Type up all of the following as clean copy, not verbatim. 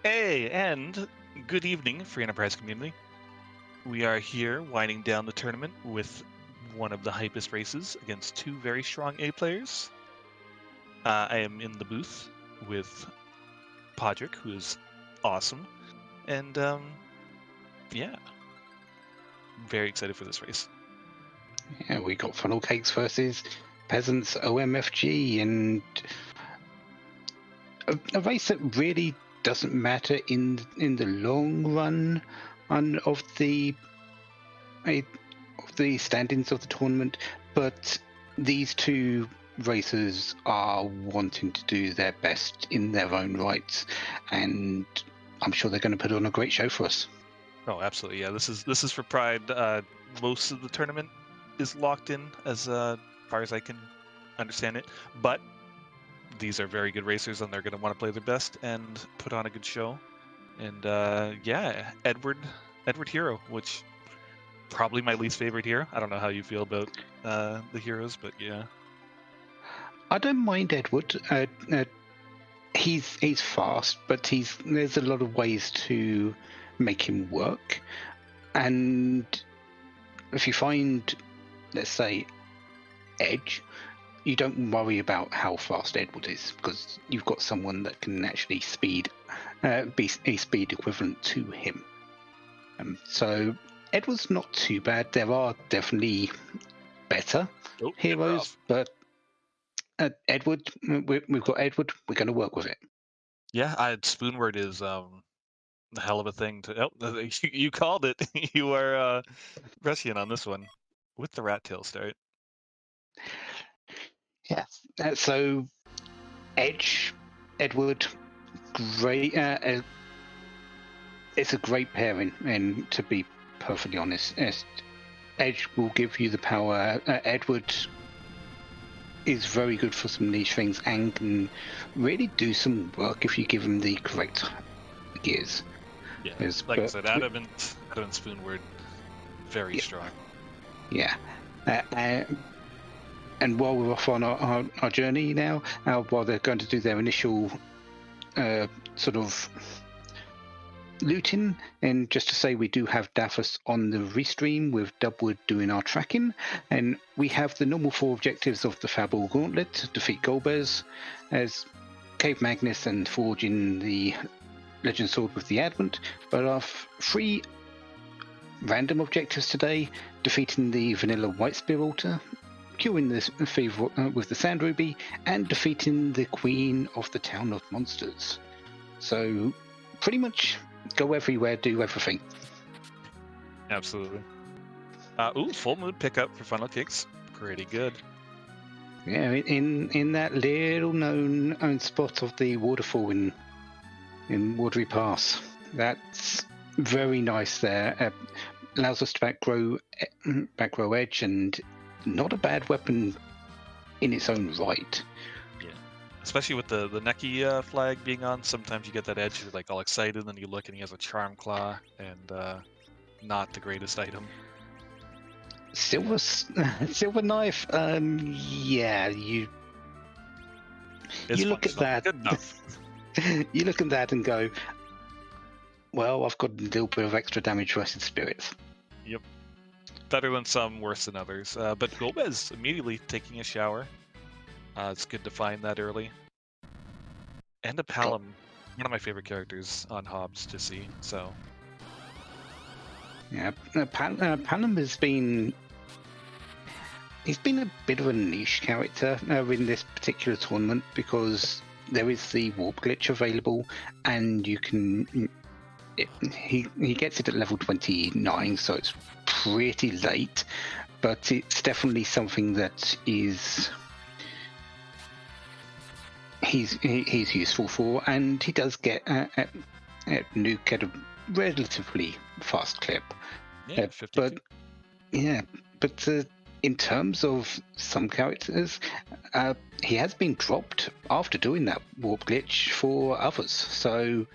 Hey, and good evening, Free Enterprise community. We are here winding down the tournament with one of the hypest races against two very strong A players. I am in the booth with Podrick, who is awesome, and yeah, very excited for this race. Yeah, we got Funnelcakes versus PeasantsOMFG, and a race that really doesn't matter in the long run of the standings of the tournament, but these two racers are wanting to do their best in their own rights, and I'm sure they're going to put on a great show for us. Oh, absolutely, yeah. This is for pride. Most of the tournament is locked in, as far as I can understand it, but these are very good racers, and they're going to want to play their best and put on a good show. And yeah, Edward Hero, which probably my least favorite hero. I don't know how you feel about the heroes, but yeah. I don't mind Edward. He's fast, but there's a lot of ways to make him work. And if you find, let's say, Edge, you don't worry about how fast Edward is, because you've got someone that can actually be a speed equivalent to him. So Edward's not too bad. There are definitely better heroes, but Edward, we've got Edward. We're going to work with it. Yeah, Spoonword is a hell of a thing to. Oh, you called it. You are prescient on this one with the rat tail start. Yes. So Edward, great. It's a great pairing, and to be perfectly honest, Edge will give you the power. Edward is very good for some niche things and can really do some work if you give him the correct gears. Yeah, like I said, Adam and Spoonword, very strong. Yeah. And while we're off on our journey now, while they're going to do their initial sort of looting, and just to say, we do have Daphus on the restream with Dubwood doing our tracking, and we have the normal 4 objectives of the Fabul Gauntlet: defeat Golbez, as Cave Magnus, and forging the Legend Sword with the Advent. But our 3 random objectives today: defeating the Vanilla White Spear Altar, curing the Fever with the Sand Ruby, and defeating the Queen of the Town of Monsters. So pretty much go everywhere, do everything. Absolutely. Full moon pickup for Funnelcakes. Pretty good. Yeah, in that little known spot of the waterfall in Watery Pass. That's very nice there. Allows us to back row edge, and not a bad weapon in its own right. Yeah, especially with the Neki flag being on. Sometimes you get that edge, you're like all excited, and then you look and he has a Charm Claw, and not the greatest item. Silver knife. Yeah, you look at that. Good enough. You look at that and go, well, I've got a little bit of extra damage versus spirits. Yep. Better than some, worse than others. But Golbez immediately taking a shower. It's good to find that early. And a Balamb, one of my favorite characters on Hobbs to see. So. Yeah, Balamb has been. He's been a bit of a niche character in this particular tournament, because there is the warp glitch available, and you can. He gets it at level 29, so it's pretty late, but it's definitely something that is he's useful for, and he does get a nuke at a relatively fast clip. Yeah, 52. But in terms of some characters, he has been dropped after doing that warp glitch for others. So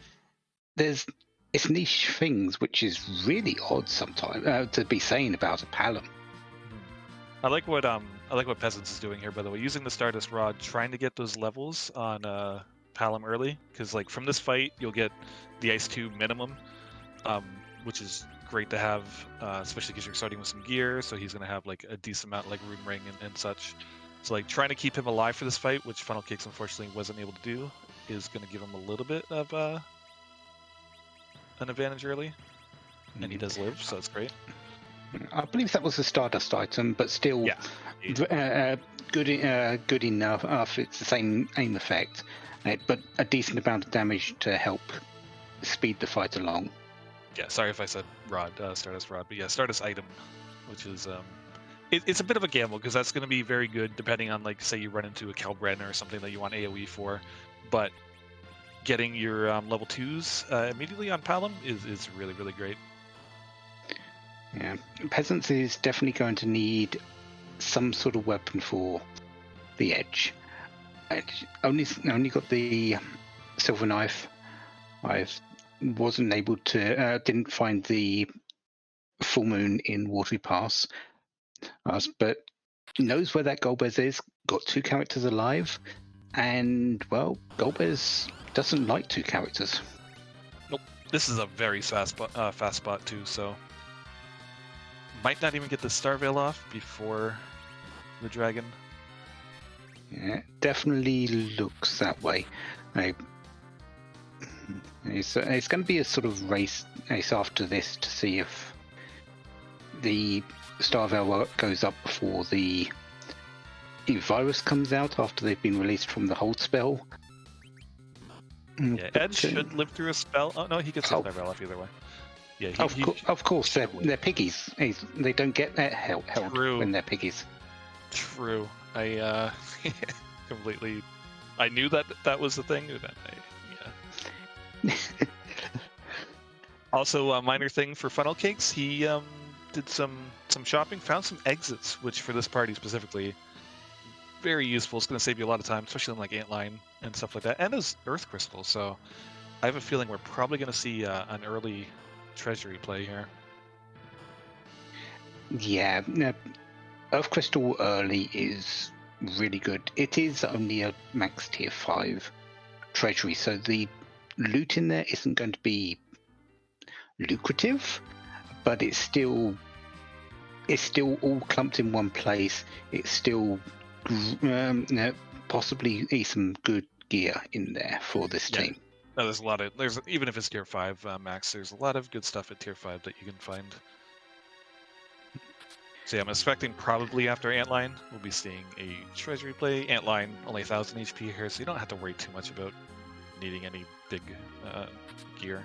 it's niche things, which is really odd sometimes to be saying about a Balamb. I like what Peasants is doing here, by the way, using the Stardust Rod, trying to get those levels on Balamb early, because like from this fight you'll get the Ice 2 minimum, which is great to have, especially because you're starting with some gear, so he's going to have like a decent amount like Rune Ring and such. So like trying to keep him alive for this fight, which Funnelcakes unfortunately wasn't able to do, is going to give him a little bit of an advantage early, and he does live, so it's great. I believe that was a Stardust item, but still good enough. It's the same aim effect, but a decent amount of damage to help speed the fight along. Yeah, sorry if I said rod, Stardust rod, but yeah, Stardust item, which is it's a bit of a gamble because that's going to be very good depending on, like, say you run into a Kelbren or something that you want AoE for, but getting your level 2s immediately on Balamb is really, really great. Yeah, Peasants is definitely going to need some sort of weapon for the edge. I only got the silver knife. I wasn't able to, didn't find the full moon in Watery Pass, but knows where that Golbez is. Got 2 characters alive, and well, Golbez doesn't like 2 characters. Nope, this is a very fast spot too, so might not even get the Star Veil off before the dragon. Yeah, definitely looks that way. It's going to be a sort of race after this to see if the Star Veil goes up before the virus comes out after they've been released from the hold spell. Yeah, Edge should live through a spell. Oh no, he gets the Star Veil off either way. Yeah, of course, they're piggies. They don't get that held when they're piggies. True. I completely. I knew that was the thing. Yeah. Also, a minor thing for Funnelcakes, he did some shopping, found some exits, which for this party specifically, very useful. It's going to save you a lot of time, especially in like Antline and stuff like that, and as Earth Crystal. So I have a feeling we're probably going to see an early treasury play here. Yeah, Earth Crystal early is really good. It is only a max tier 5 treasury, so the loot in there isn't going to be lucrative, but it's still all clumped in one place. It's still possibly some good gear in there for this team. No, there's even if it's tier 5 max, there's a lot of good stuff at tier 5 that you can find. So yeah, I'm expecting probably after Antline, we'll be seeing a treasury play. Antline, only 1,000 HP here, so you don't have to worry too much about needing any big gear.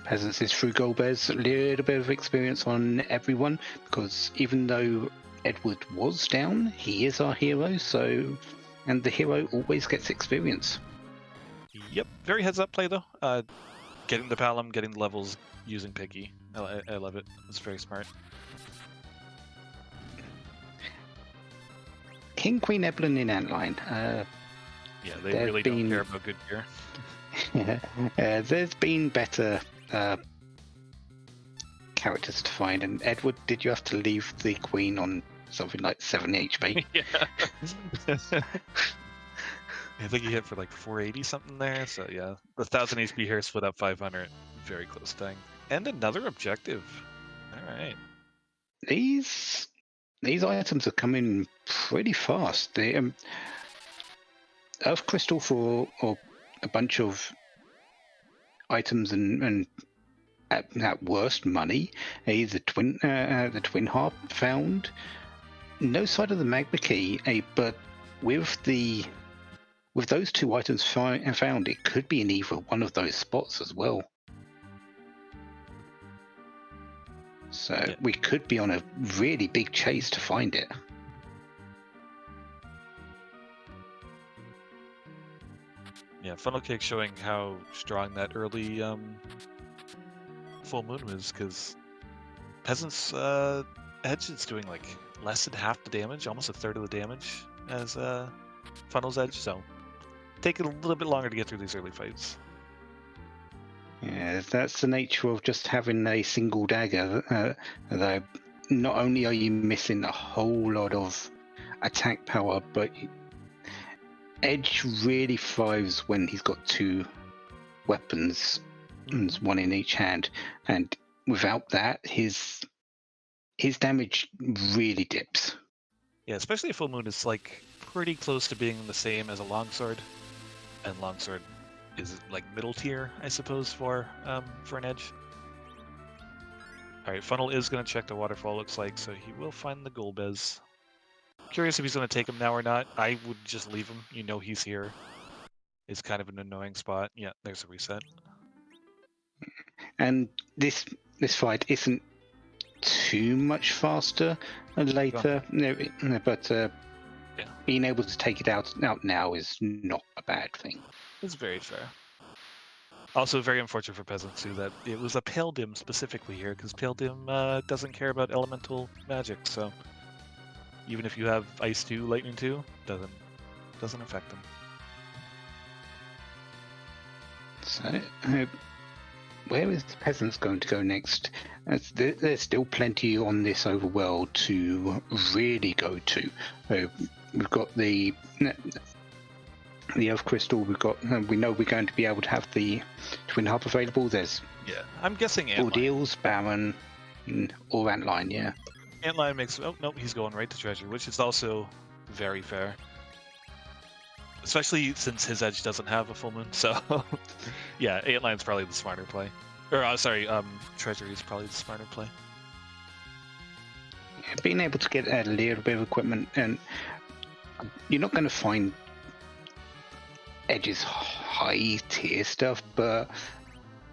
Peasants is through Golbez, a little bit of experience on everyone, because even though Edward was down, he is our hero, and the hero always gets experience. Yep, very heads up play though. Getting the Balamb, getting the levels, using Piggy. I love it. It's very smart. King Queen Eblan in Antline. Yeah, they really don't care about good gear. There's been better characters to find, and Edward, did you have to leave the Queen on something like 7 HP? Yeah. I think he hit for like 480 something there, so yeah. The 1,000 HP here split up 500. Very close thing. And another objective. Alright. These items are coming pretty fast. The Earth Crystal for a bunch of items and at worst money. The twin harp found. No side of the magma key, but with those 2 items found, it could be in either one of those spots as well. So yeah, we could be on a really big chase to find it. Yeah, Funnelcake showing how strong that early full moon was, because Peasants Edge is doing like less than half the damage, almost a third of the damage as Funnel's Edge, so take it a little bit longer to get through these early fights. Yeah, that's the nature of just having a single dagger. Though not only are you missing a whole lot of attack power, but Edge really thrives when he's got two weapons, and one in each hand, and without that, his damage really dips. Yeah, especially Full Moon is like pretty close to being the same as a longsword, and longsword is like middle tier, I suppose, for an edge. All right, Funnel is going to check the waterfall. Looks like so he will find the Golbez. Curious if he's going to take him now or not. I would just leave him. You know he's here. It's kind of an annoying spot. Yeah, there's a reset. And this fight isn't too much faster later, but being able to take it out now is not a bad thing. It's very fair. Also, very unfortunate for Peasants too that it was a Pale Dim specifically here, because Pale Dim doesn't care about elemental magic, so even if you have Ice 2, Lightning 2, doesn't affect them. So, where is the Peasants going to go next? There's still plenty on this overworld to really go to. We've got the Earth Crystal. We know we're going to be able to have the Twin Hub available. There's I'm guessing Antline. Ordeals, Baron, or Antline. Yeah. Antline makes. Oh no, he's going right to Treasure, which is also very fair. Especially since his edge doesn't have a full moon, so yeah, Antline's probably the smarter play. Or Treasure is probably the smarter play. Being able to get a little bit of equipment, and you're not going to find Edge's high tier stuff, but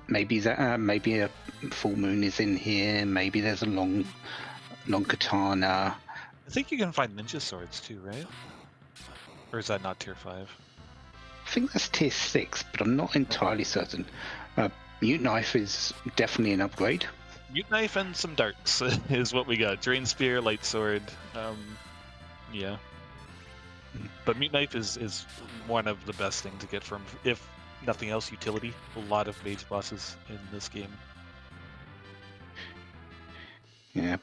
maybe a full moon is in here. Maybe there's a long katana. I think you can find ninja swords too, right? Or is that not tier 5? I think that's tier 6, but I'm not entirely certain. Mute Knife is definitely an upgrade. Mute Knife and some darts is what we got. Drain Spear, Light Sword. Yeah. But Mute Knife is one of the best things to get from, if nothing else, utility. A lot of mage bosses in this game. Yeah.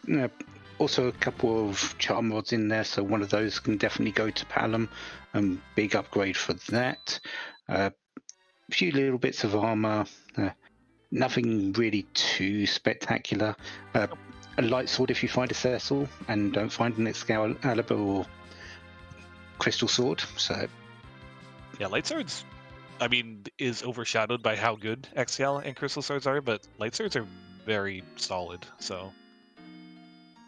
Also a couple of charm rods in there, so one of those can definitely go to Balamb. Big upgrade for that. A few little bits of armor. Nothing really too spectacular. A light sword if you find a Cecil and don't find an Excalibur or Crystal Sword. So yeah, light swords, I mean, is overshadowed by how good Excal and Crystal Swords are, but light swords are very solid. So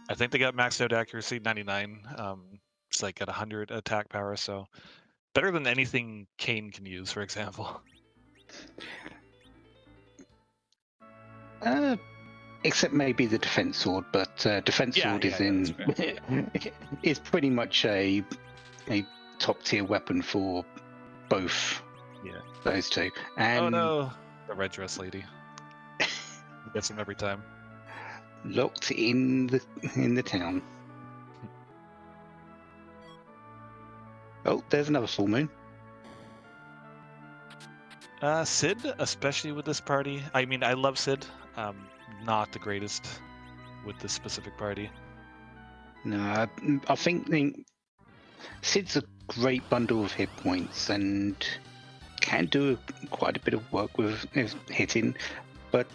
I think they got maxed out accuracy 99. It's like at 100 attack power, so better than anything Kane can use, for example. Except maybe the defense sword, but defense sword is pretty much a top tier weapon for both those two. And oh no, the red dress lady gets him every time. Locked in the town. Oh, there's another full moon. Sid, especially with this party. I mean, I love Sid. Not the greatest with this specific party. No, I think Sid's a great bundle of hit points and can do quite a bit of work with hitting, but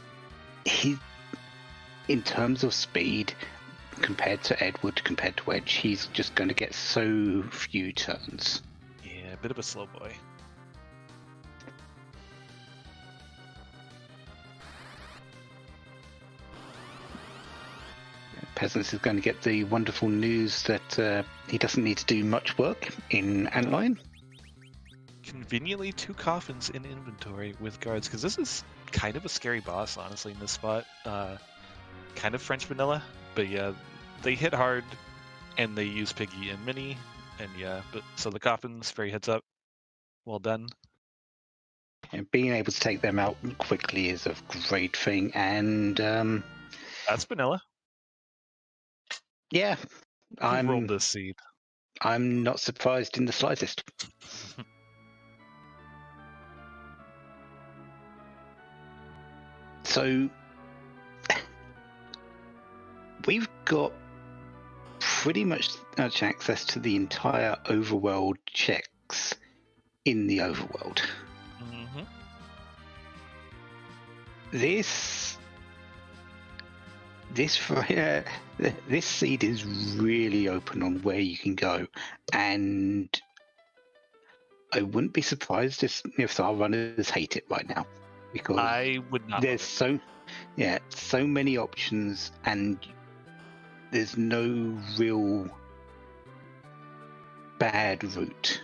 in terms of speed, compared to Edward, compared to Edge, he's just going to get so few turns. Yeah, a bit of a slow boy. Peasants is going to get the wonderful news that he doesn't need to do much work in Antline. Conveniently, 2 coffins in inventory with guards, because this is kind of a scary boss, honestly, in this spot. Kind of French vanilla, but yeah, they hit hard, and they use Piggy and Minnie, and yeah, but so the coffins, very heads up, well done. And being able to take them out quickly is a great thing, and that's vanilla. Yeah, I rolled this seed. I'm not surprised in the slightest. So we've got pretty much access to the entire overworld checks in the overworld. Mm-hmm. This seed is really open on where you can go, and I wouldn't be surprised if our runners hate it right now, because I would not there's love it. so many options, and there's no real bad route.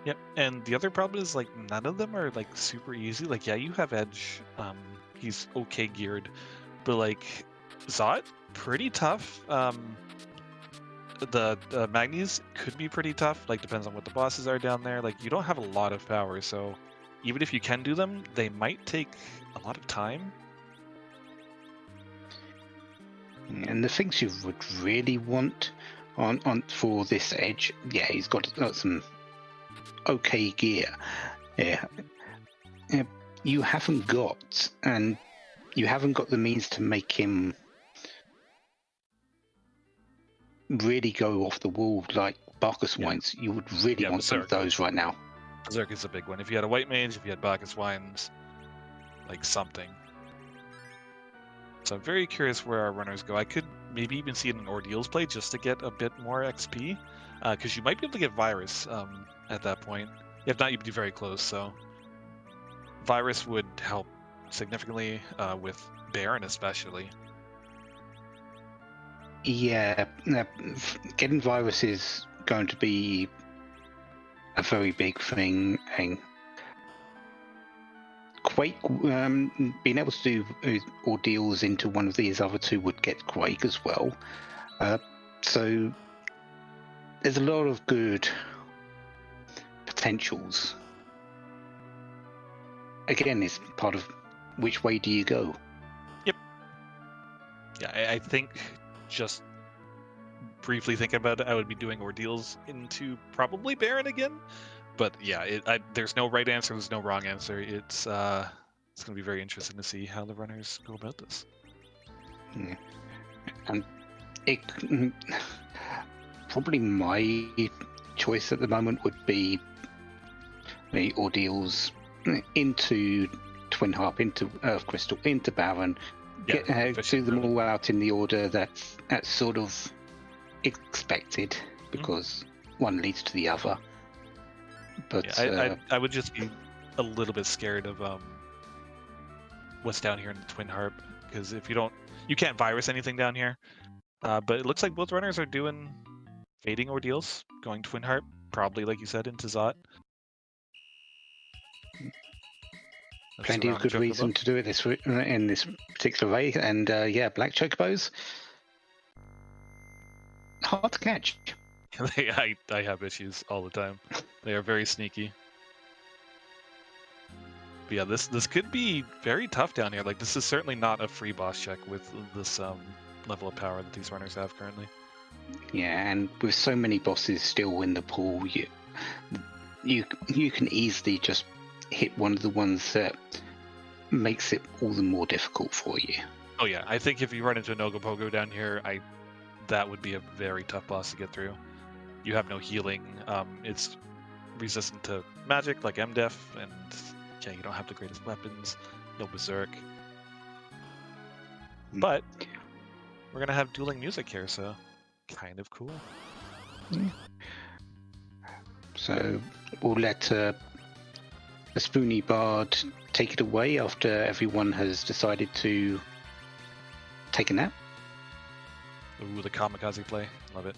Yep, and the other problem is like none of them are like super easy. Like yeah, you have Edge. He's okay geared, but like Zot, pretty tough. The Magnes could be pretty tough. Like depends on what the bosses are down there. Like you don't have a lot of power, so even if you can do them, they might take a lot of time. And the things you would really want on for this Edge, yeah, he's got some okay gear. Yeah, you haven't got the means to make him really go off the wall like Barcus Wines. You would really want some of those right now. Berserk is a big one. If you had a White Mage, if you had Bacchus Wines, like something. So I'm very curious where our runners go. I could maybe even see it in Ordeals play just to get a bit more XP, because you might be able to get Virus at that point. If not, you'd be very close. So Virus would help significantly with Baron especially. Yeah, getting Virus is going to be a very big thing, and Quake, being able to do Ordeals into one of these other two would get Quake as well. So there's a lot of good potentials. Again, it's part of which way do you go? Yep. Yeah, I think just briefly thinking about it, I would be doing Ordeals into probably Baron again. But yeah, there's no right answer. There's no wrong answer. It's going to be very interesting to see how the runners go about this. Yeah. And it probably my choice at the moment would be the Ordeals into Twin Harp, into Earth Crystal, into Baron. Do them all out in the order that's sort of expected, because one leads to the other. But yeah, I would just be a little bit scared of what's down here in the Twin Harp, because if you can't virus anything down here. But it looks like both runners are doing fading Ordeals, going Twin Harp, probably like you said, into Zot. Plenty of good reason to do it in this particular way, and yeah, black chocobos, hard to catch. I have issues all the time. They are very sneaky. But yeah, this could be very tough down here. Like this is certainly not a free boss check with this level of power that these runners have currently. Yeah, and with so many bosses still in the pool, you can easily just hit one of the ones that makes it all the more difficult for you. Oh yeah, I think if you run into a Nogopogo down here, that would be a very tough boss to get through. You have no healing. It's resistant to magic like MDef, and yeah, you don't have the greatest weapons. No Berserk. But we're gonna have dueling music here, so kind of cool. Yeah. So we'll let the Spoony Bard take it away after everyone has decided to take a nap. Ooh, the kamikaze play. Love it.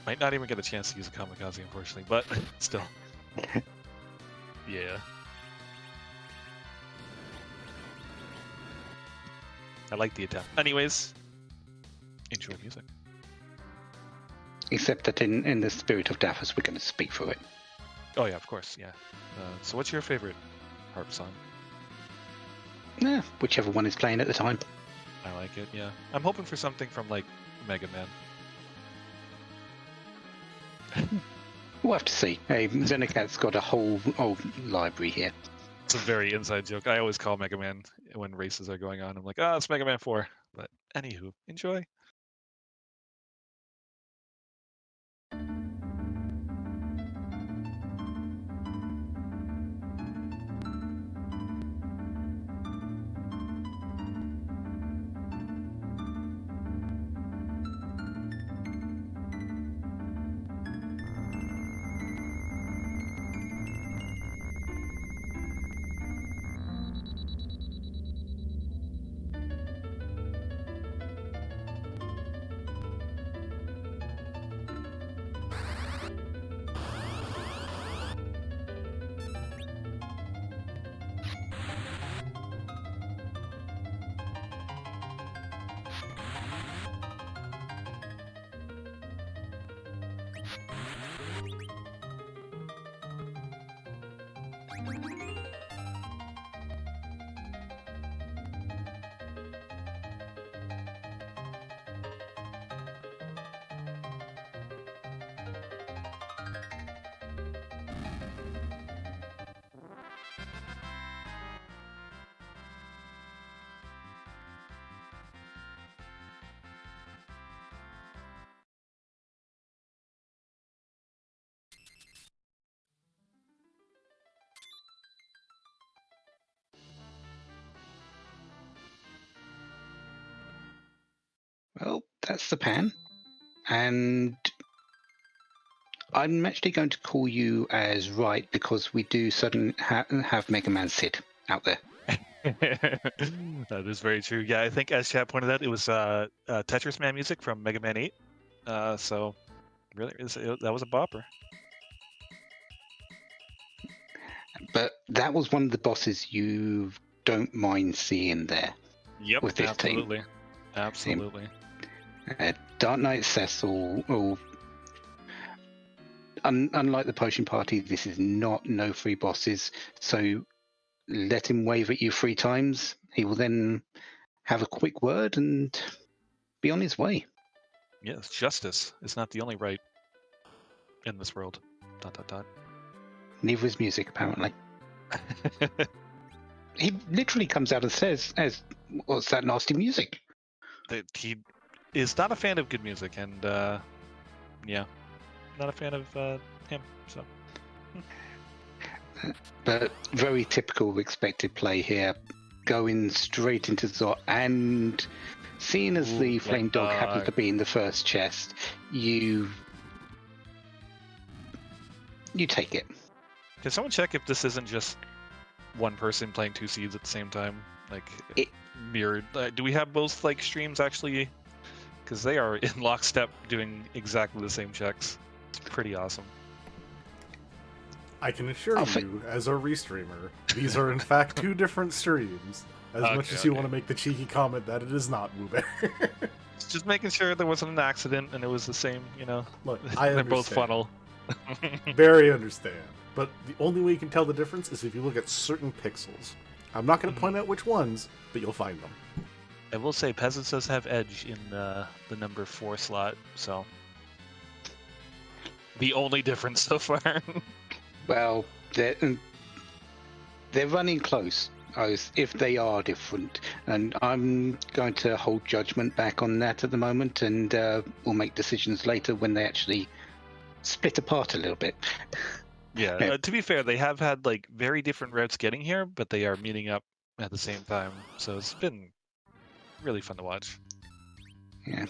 Might not even get a chance to use a kamikaze, unfortunately, but still. Yeah. I like the attempt. Anyways, enjoy music. Except that in the spirit of Daphus, we're going to speak through it. Oh yeah, of course, yeah. So what's your favorite harp song? Yeah, whichever one is playing at the time. I like it, yeah. I'm hoping for something from like Mega Man. We'll have to see. Hey, Zenocat's got a whole library here. It's a very inside joke. I always call Mega Man when races are going on. I'm like, it's Mega Man 4. But anywho, enjoy. That's the plan. And I'm actually going to call you as right because we do suddenly have Mega Man Sid out there. That is very true. Yeah, I think as chat pointed out, it was Tetris Man music from Mega Man 8. So really, that was a bopper. But that was one of the bosses you don't mind seeing there. Yep, with this absolutely. team. Absolutely. Dark Knight Cecil, unlike the Potion Party, this is not no free bosses. So let him wave at you 3 times. He will then have a quick word and be on his way. Yes, justice is not the only right in this world. ... Neither is music, apparently. He literally comes out and says, "What's that nasty music?" He is not a fan of good music, and yeah, not a fan of him. So, but very typical expected play here, going straight into Zot, and seeing as the flame dog happens to be in the first chest, you take it. Can someone check if this isn't just one person playing 2 seeds at the same time, like mirrored? Do we have both like streams actually? Because they are in lockstep doing exactly the same checks. It's pretty awesome. I can assure you, as a restreamer, these are in fact 2 different streams. As much as you want to make the cheeky comment that it is not Wombat. Just making sure there wasn't an accident and it was the same, Look, they're both funnel. Very understand. But the only way you can tell the difference is if you look at certain pixels. I'm not going to point out which ones, but you'll find them. I will say Peasants does have edge in the number 4 slot, so the only difference so far. Well, they're running close, if they are different, and I'm going to hold judgment back on that at the moment, and we'll make decisions later when they actually split apart a little bit. Yeah, to be fair, they have had like very different routes getting here, but they are meeting up at the same time, so it's been really fun to watch. Yeah.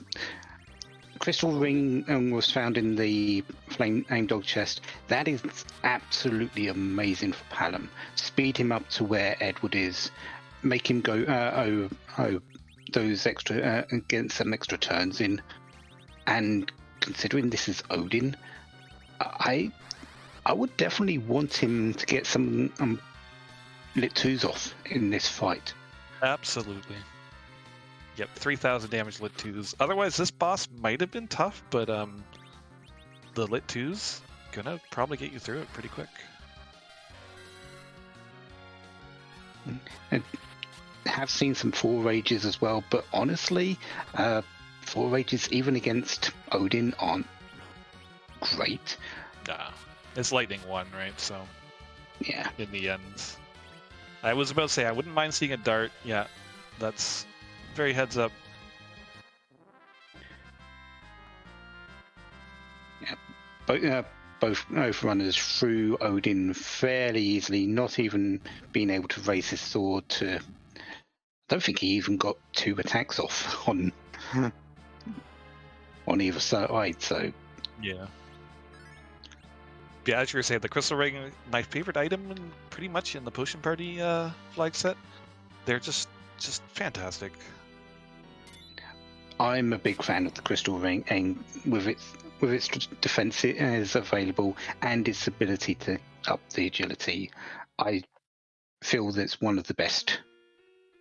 Crystal Ring was found in the Flame Aim Dog chest. That is absolutely amazing for Balamb. Speed him up to where Edward is, make him go those extra get some extra turns in, and considering this is Odin, I would definitely want him to get some lit 2s off in this fight. Absolutely. Yep, 3,000 damage lit 2s. Otherwise, this boss might have been tough, but the lit 2s gonna probably get you through it pretty quick. I have seen some 4 rages as well, but honestly, 4 rages even against Odin aren't great. Nah, it's lightning 1, right? So yeah, in the end, I was about to say I wouldn't mind seeing a dart. Yeah, that's very heads up. Yeah, both runners through Odin fairly easily, not even being able to raise his sword to. I don't think he even got 2 attacks off on either side. So yeah. Yeah, as you were saying, the Crystal Ring, my favorite item pretty much in the Potion Party flag set. They're just fantastic. I'm a big fan of the Crystal Ring, and with its defense as available and its ability to up the agility, I feel that's one of the best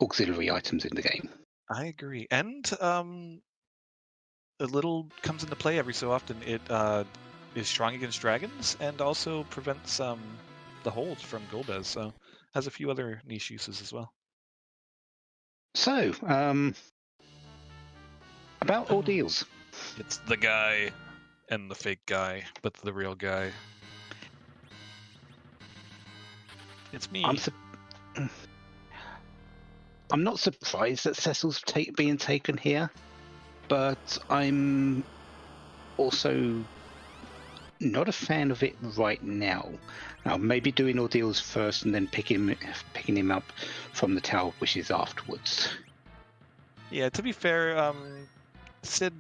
auxiliary items in the game. I agree, and a little comes into play every so often. It is strong against dragons and also prevents the hold from Golbez, so has a few other niche uses as well. So, about ordeals. It's the guy and the fake guy, but the real guy. It's me. I'm not surprised that Cecil's being taken here, but I'm also not a fan of it right now. Now, maybe doing ordeals first and then picking him up from the tower wishes afterwards. Yeah, to be fair, Sid,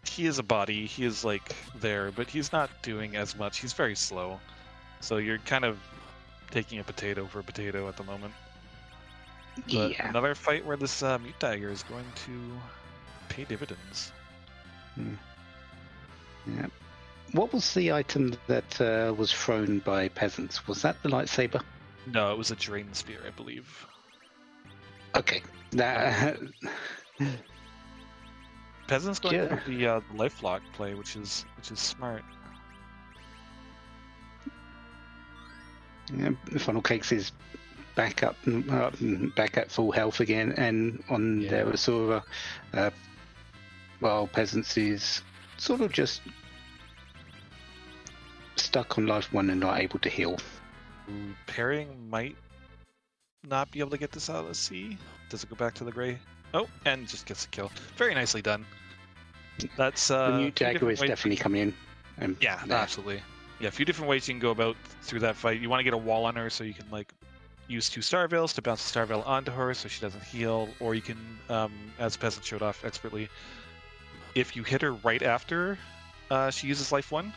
he is a body. He is like there, but he's not doing as much. He's very slow. So you're kind of taking a potato for a potato at the moment. But Yeah. another fight where this Mute Dagger is going to pay dividends. Yeah. What was the item that was thrown by peasants? Was that the lightsaber? No, it was a Drain Spear, I believe. Okay. That. Peasants going Yeah. for the life lock play, which is smart. Yeah, Funnelcakes is back at full health again, and on their Asura, while peasants is sort of just stuck on life 1 and not able to heal. Ooh, parrying might not be able to get this out. Let's see. Does it go back to the gray? Oh, and just gets a kill. Very nicely done. That's The a Mute few Dagger different is ways- definitely coming in. And Yeah, there. absolutely. Yeah, a few different ways you can go about through that fight. You want to get a wall on her so you can like use 2 Star Veils to bounce a Star Veil onto her so she doesn't heal, or you can, as Peasant showed off expertly, if you hit her right after she uses Life 1,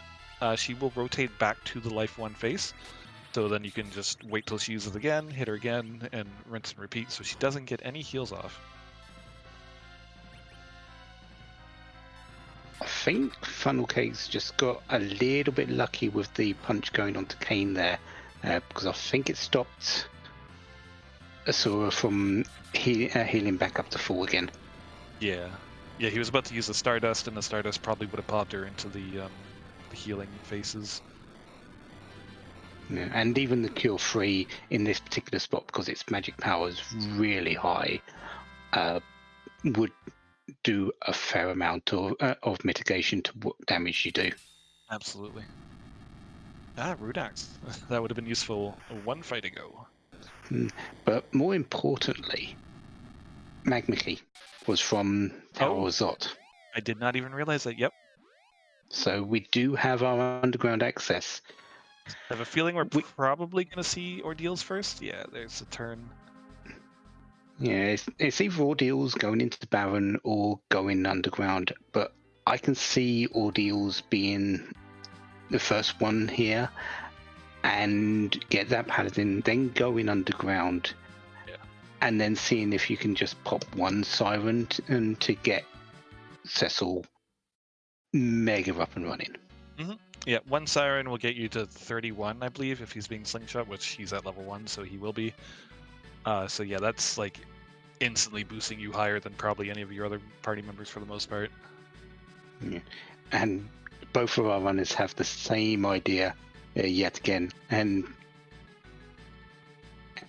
she will rotate back to the Life 1 face. So then you can just wait till she uses it again, hit her again, and rinse and repeat so she doesn't get any heals off. I think Funnelcakes just got a little bit lucky with the punch going onto Kane there, because I think it stopped Asura from healing back up to full again. Yeah. Yeah, he was about to use the Stardust, and the Stardust probably would have popped her into the healing faces. Yeah, and even the Cure 3 in this particular spot, because its magic power is really high, would do a fair amount of mitigation to what damage you do. Absolutely. Rudax. That would have been useful 1 fight ago. But more importantly, Magma Key was from Tower of Zot. I did not even realize that. Yep. So we do have our underground access. I have a feeling we're probably going to see Ordeals first. Yeah, there's a turn. Yeah, it's either Ordeals going into the Baron or going underground, but I can see Ordeals being the first one here and get that Paladin, then going underground, and then seeing if you can just pop 1 Siren to get Cecil mega up and running. Mm-hmm. Yeah, 1 Siren will get you to 31, I believe, if he's being slingshot, which he's at level 1, so he will be. So yeah, that's like instantly boosting you higher than probably any of your other party members for the most part. Yeah. And both of our runners have the same idea yet again, and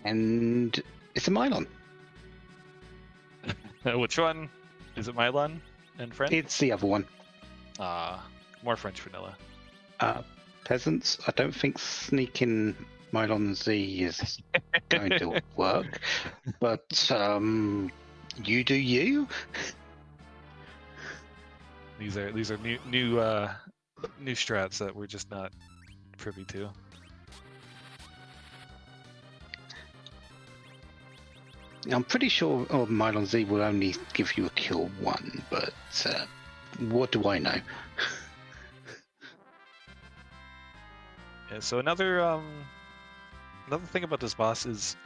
it's a Mylon. Which one? Is it Mylon and French? It's the other one. More French vanilla. Peasants, I don't think sneaking Mylon Z is going to work, but you do you. These are new strats that we're just not privy to. I'm pretty sure Mylon Z will only give you a kill 1, but what do I know? Yeah, so another thing about this boss is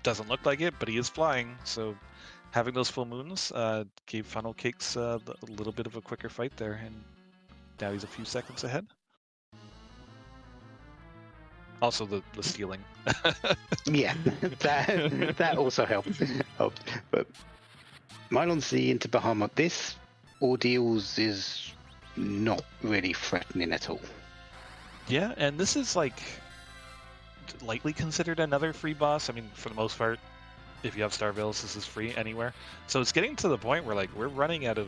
doesn't look like it, but he is flying. So having those full moons gave Funnelcakes a little bit of a quicker fight there, and now he's a few seconds ahead. Also, the stealing. Yeah, that also helped. But Mylon Z into Bahamut, this Ordeals is not really threatening at all. Yeah, and this is like likely considered another free boss. I mean, for the most part, if you have Star Veils, this is free anywhere. So it's getting to the point where like we're running out of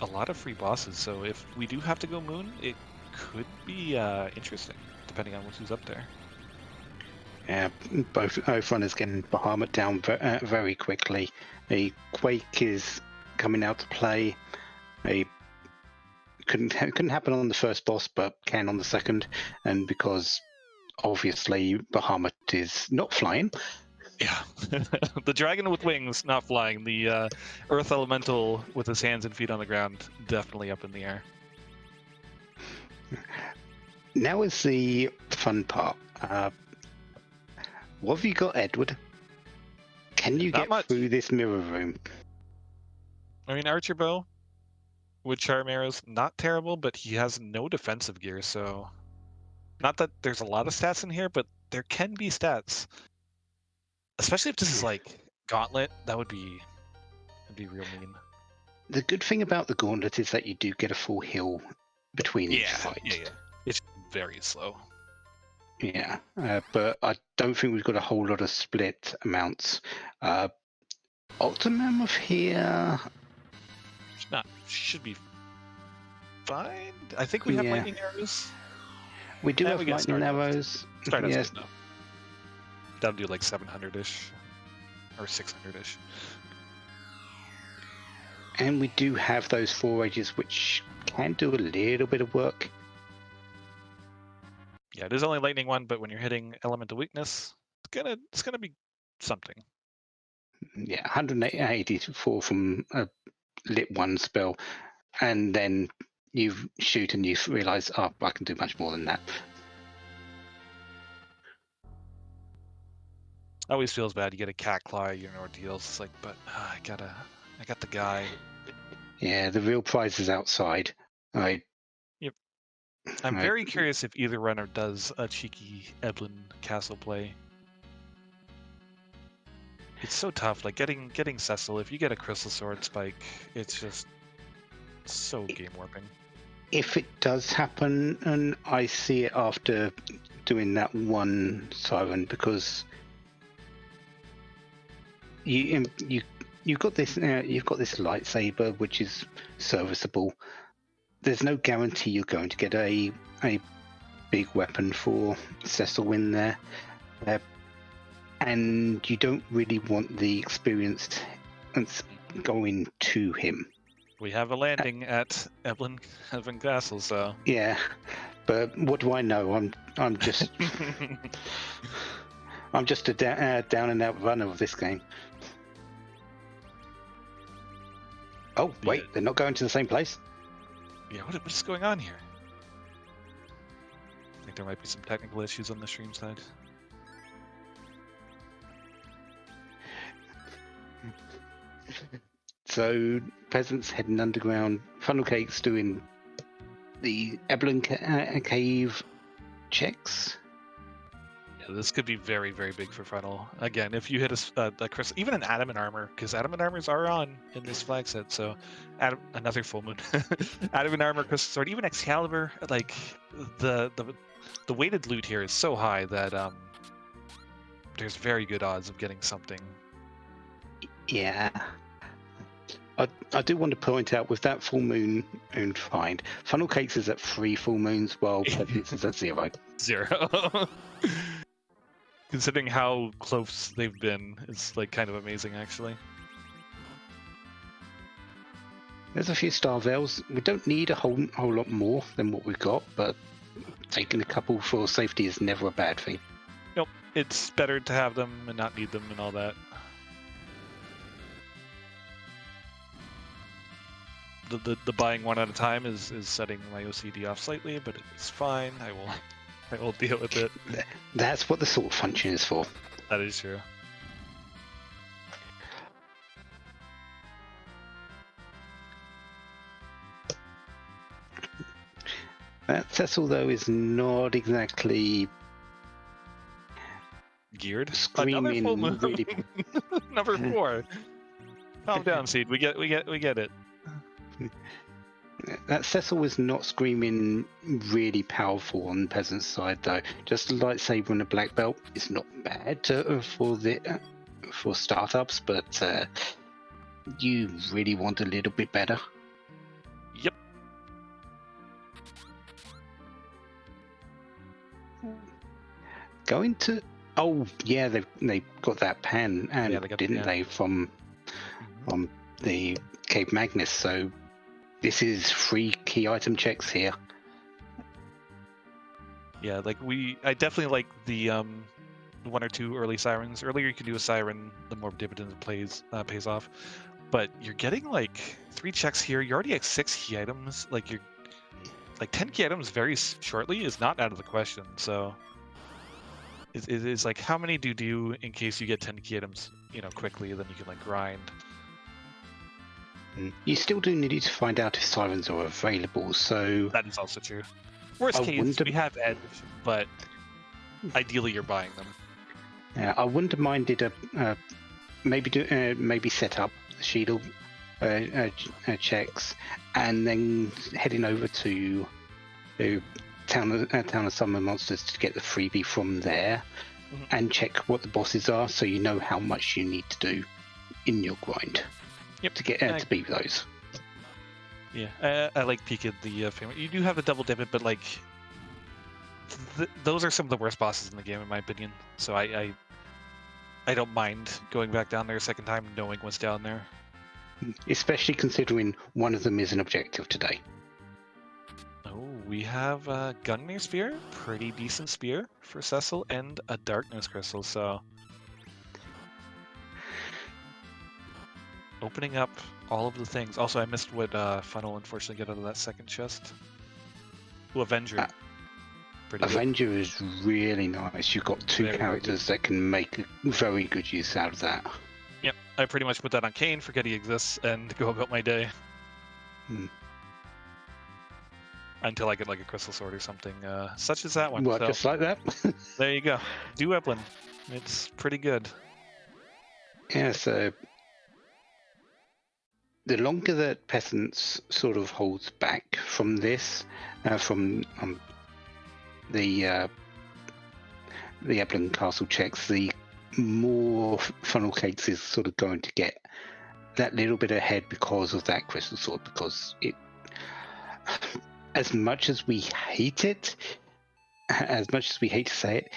a lot of free bosses. So if we do have to go Moon, it could be interesting, depending on who's up there. Yeah, both runners getting Bahamut down very quickly. A Quake is coming out to play. A couldn't happen on the first boss, but can on the second, and because obviously Bahamut is not flying. Yeah, the dragon with wings, not flying. The earth elemental with his hands and feet on the ground, definitely up in the air. Now is the fun part. What have you got, Edward? Can you Not get much. through this mirror room? I mean, Archer Bow with charm arrows, not terrible, but he has no defensive gear, so not that there's a lot of stats in here, but there can be stats. Especially if this is like Gauntlet, that'd be real mean. The good thing about the gauntlet is that you do get a full heal between each fight. Yeah. It's very slow. Yeah, but I don't think we've got a whole lot of split amounts. OptimumOF here. Should be fine. I think we have Yeah. lightning arrows. We do Yeah, have we get lightning Stardust. arrows. Stardust Yes. good enough. That'll do like 700-ish or 600-ish. And we do have those 4 rages, which can do a little bit of work. Yeah, it is only lightning one, but when you're hitting elemental weakness, it's gonna be something. Yeah, 184 from a lit 1 spell, and then you shoot and you realise, oh, I can do much more than that. Always feels bad. You get a cat claw, you're in ordeals. It's like, but I got the guy. Yeah, the real prize is outside. I'm Right. very curious if either runner does a cheeky Eblan castle play. It's so tough. Like getting Cecil. If you get a crystal sword spike, it's just so game warping. If it does happen, and I see it after doing that one siren, because you've got this lightsaber which is serviceable. There's no guarantee you're going to get a big weapon for Cecil in there, and you don't really want the experience going to him. We have a landing at Eblan Castle, so Yeah, but what do I know? I'm just I'm just a down and out runner of this game. Oh wait, Yeah. they're not going to the same place. yeah. What is going on here? I think there might be some technical issues on the stream side. So peasants heading underground. Funnelcakes doing the Eblan cave checks. Yeah, this could be very, very big for Funnel. Again, if you hit a crystal, even an adamant armor, because adamant armors are on in this flag set. So, another full moon, adamant armor, crystal sword, even Excalibur. Like the weighted loot here is so high that there's very good odds of getting something. Yeah. I do want to point out with that full moon find, Funnelcakes is at 3 full moons while Peasants is at 0. 0. Considering how close they've been, it's like kind of amazing actually. There's a few Star Veils. We don't need a whole lot more than what we've got, but taking a couple for safety is never a bad thing. Nope, it's better to have them and not need them and all that. The buying one at a time is setting my OCD off slightly, but it's fine. I will deal with it. That's what the sort function is for. That is true. That Cecil though is not exactly Geared. screaming Another full moon. really. Number 4. Calm down, Seed. We get it. That Cecil is not screaming really powerful on the peasant's side though. Just a lightsaber and a black belt is not bad for startups, but you really want a little bit better. Yep. Going to yeah, they got that pan, and Yeah, they got the didn't pan. they from the Cave Magnus? So this is 3 key item checks here. Yeah, like I definitely like the 1 or 2 early sirens. Earlier you can do a siren, the more dividend it pays off. But you're getting like 3 checks here. You're already at 6 key items. Like you're like 10 key items very shortly is not out of the question. So it's like how many do you do in case you get 10 key items, quickly, then you can like grind. You still do need to find out if sirens are available. So that is also true. Worst case, we have edge, but ideally you're buying them. Yeah, I wouldn't have minded maybe set up the shield checks and then heading over to Town of Summer Monsters to get the freebie from there, and check what the bosses are, so you know how much you need to do in your grind to get to beat those. Yeah, I like peeking the family. You do have the double dip it, but like those are some of the worst bosses in the game, in my opinion. So I don't mind going back down there a second time, knowing what's down there. Especially considering one of them is an objective today. Oh, we have a Gungnir Spear, pretty decent spear for Cecil, and a Darkness Crystal, so opening up all of the things. Also, I missed what Funnel unfortunately get out of that second chest. Ooh, Avenger. Avenger is really nice. You've got 2 characters that can make very good use out of that. Yep, I pretty much put that on Kane, forget he exists, and go about my day. Until I get like a crystal sword or something, such as that one. Well, so, just like that. There you go. Do Eblan. It's pretty good. Yeah, so the longer that Peasants sort of holds back from this, from the Eblan Castle checks, the more Funnelcakes is sort of going to get that little bit ahead because of that crystal sword, because it, as much as we hate it, as much as we hate to say it,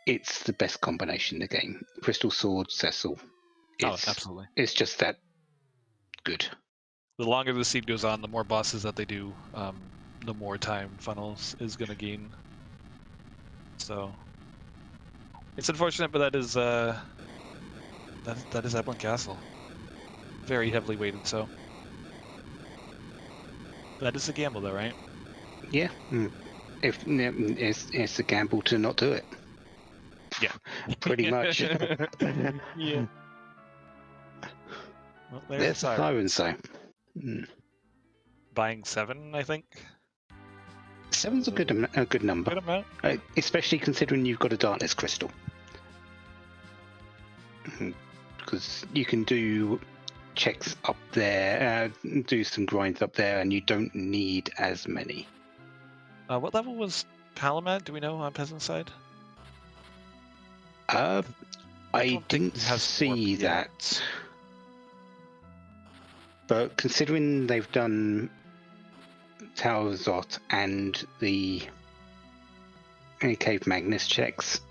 it's the best combination in the game. Crystal sword, Cecil. Absolutely. It's just that good. The longer the seed goes on, the more bosses that they do, the more time Funnels is going to gain. So it's unfortunate, but that is Eblan Castle. Very heavily weighted, so that is a gamble, though, right? Yeah. If it's a gamble to not do it. Yeah. Pretty much. Yeah. Well, there's the sirens, though. Buying 7, I think. 7's a good number. Good amount. Especially considering you've got a darkness crystal. Because you can do checks up there, do some grinds up there, and you don't need as many. What level was Balamb at? Do we know on Peasant's side? I didn't see that. But considering they've done Tower Zot and the Cave Magnus checks,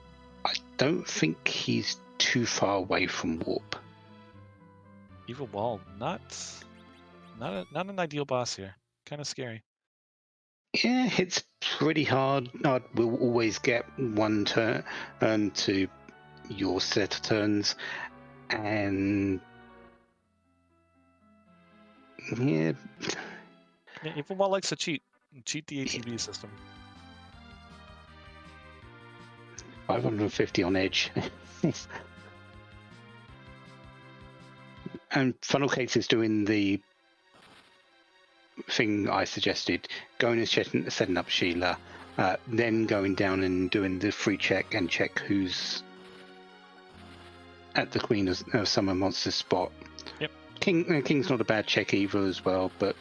I don't think he's too far away from Warp. Evil Wall, not an ideal boss here. Kind of scary. Yeah, it's pretty hard. We'll always get one turn to your set of turns, and yeah, Evil Wall likes to cheat the ATB system. 550 on edge. And Funnelcakes is doing the thing I suggested, going and setting up Sheila, then going down and doing the free check and check who's at the Queen of Summer Monsters spot. Yep. King's not a bad check either as well, but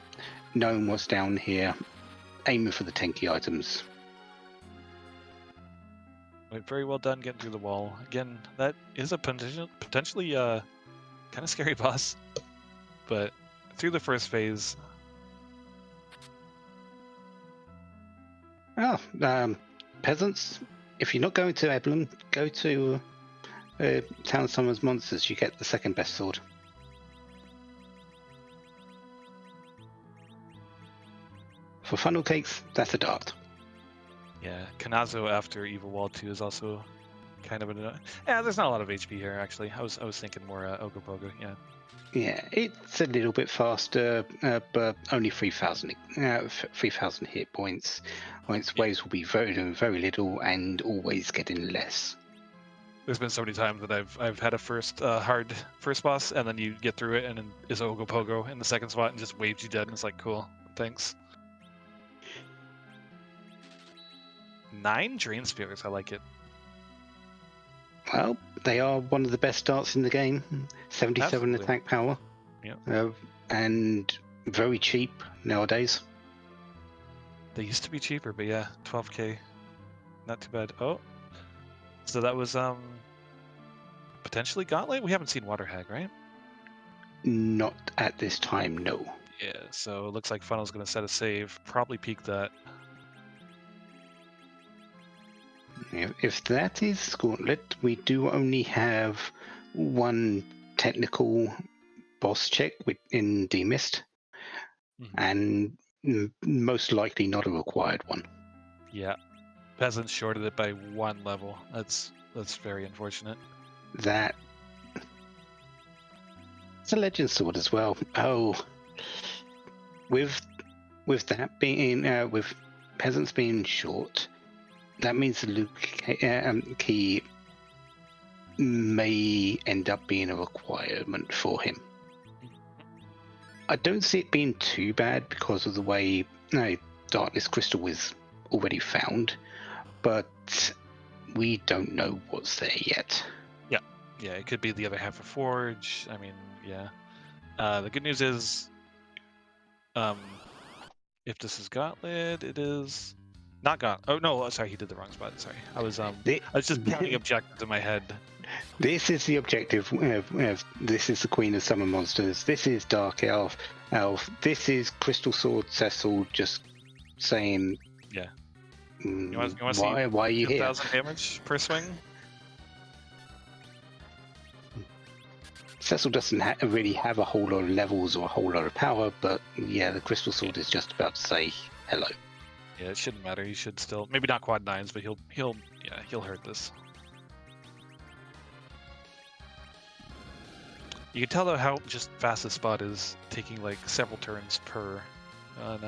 knowing what's down here, aiming for the 10 key items. Very well done getting through the wall. Again, that is a potentially kind of scary boss, but through the first phase. Peasants, if you're not going to Eblan, go to Town of Summer's Monsters. You get the second best sword. For Funnelcakes, that's a dart. Yeah, Kanazo after Evil Wall 2 is also kind of yeah. There's not a lot of HP here actually. I was thinking more Ogopogo. Yeah. Yeah, it's a little bit faster, but only 3,000 hit points. Its waves will be very little and always getting less. There's been so many times that I've had a hard first boss, and then you get through it, and then is Ogopogo in the second spot and just waves you dead, and it's like, cool, thanks. 9 Drain Spears, I like it. Well, they are one of the best starts in the game. 77 Absolutely. attack power. Yeah. And very cheap nowadays. They used to be cheaper, but yeah, 12k, not too bad. Oh, so that was potentially Gauntlet. We haven't seen Water Hag, right? Not at this time, no. Yeah, so it looks like Funnel's going to set a save, probably peek that. If that is Gauntlet, we do only have one technical boss check in Demist, and most likely not a required one. Yeah, Peasants shorted it by 1 level. That's very unfortunate. That it's a Legend Sword as well. Oh, with that being with Peasants being short, that means the loot key may end up being a requirement for him. I don't see it being too bad because of the way Darkness Crystal is already found, but we don't know what's there yet. Yeah, it could be the other half of Forge. I mean, yeah. The good news is, if this is Gauntlet, it is not Gauntlet. Oh no, sorry, he did the wrong spot. Sorry, I was just counting objectives in my head. This is the objective. This is the Queen of Summer Monsters. This is Dark Elf. This is Crystal Sword Cecil. Just saying. Yeah. You want to see why are you here? 2,000 damage per swing. Cecil doesn't really have a whole lot of levels or a whole lot of power, but yeah, the Crystal Sword is just about to say hello. Yeah, it shouldn't matter. He should still maybe not quad 9s, but he'll hurt this. You can tell though how just fast this spot is, taking like several turns per on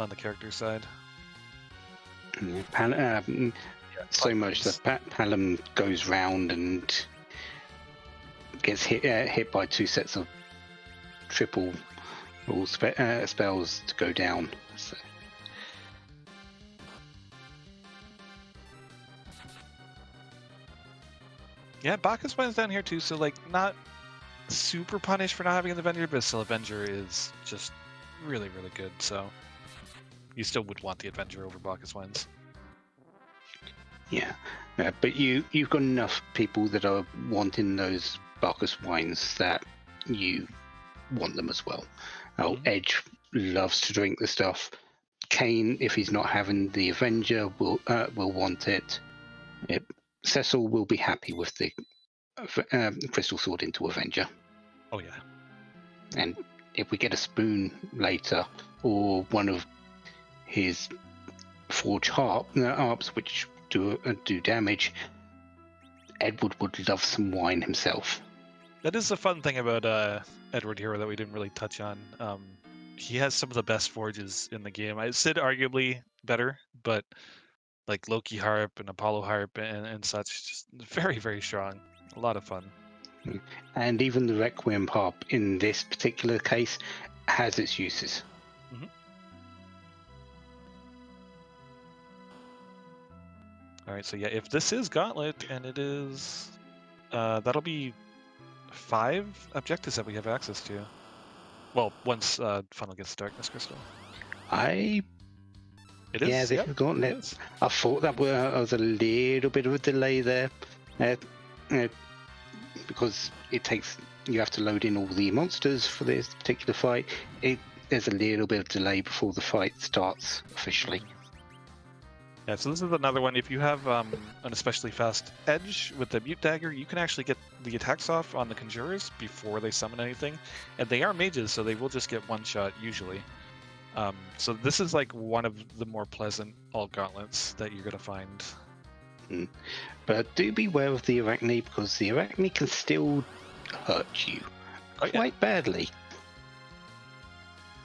the character side. So much that Balamb goes round and gets hit by 2 sets of triple spells to go down. So. Yeah, Bacchus wins down here too, so like not super punished for not having an Avenger, but still Avenger is just really, really good, so you still would want the Avenger over Bacchus wins. Yeah, but you've got enough people that are wanting those Bacchus wines that you want them as well. Edge loves to drink the stuff. Kane, if he's not having the Avenger, will want it. Cecil will be happy with the Crystal Sword into Avenger. Oh yeah. And if we get a spoon later, or one of his Forge harps, which do damage, Edward would love some wine himself. That is the fun thing about Edward Hero that we didn't really touch on. He has some of the best forges in the game. I said arguably better, but like Loki Harp and Apollo Harp and such, just very, very strong. A lot of fun. And even the Requiem Harp in this particular case has its uses. All right, so yeah, if this is Gauntlet, and it is, that'll be 5 objectives that we have access to. Well, once Funnel gets Darkness Crystal. It is? Yeah, they've Gauntlet. I thought that was a little bit of a delay there. Because you have to load in all the monsters for this particular fight. There's a little bit of delay before the fight starts officially. Yeah, so this is another one. If you have an especially fast edge with the Mute Dagger, you can actually get the attacks off on the Conjurers before they summon anything. And they are mages, so they will just get one shot usually. So this is like one of the more pleasant alt gauntlets that you're going to find. But do beware of the Arachne, because the Arachne can still hurt you quite badly.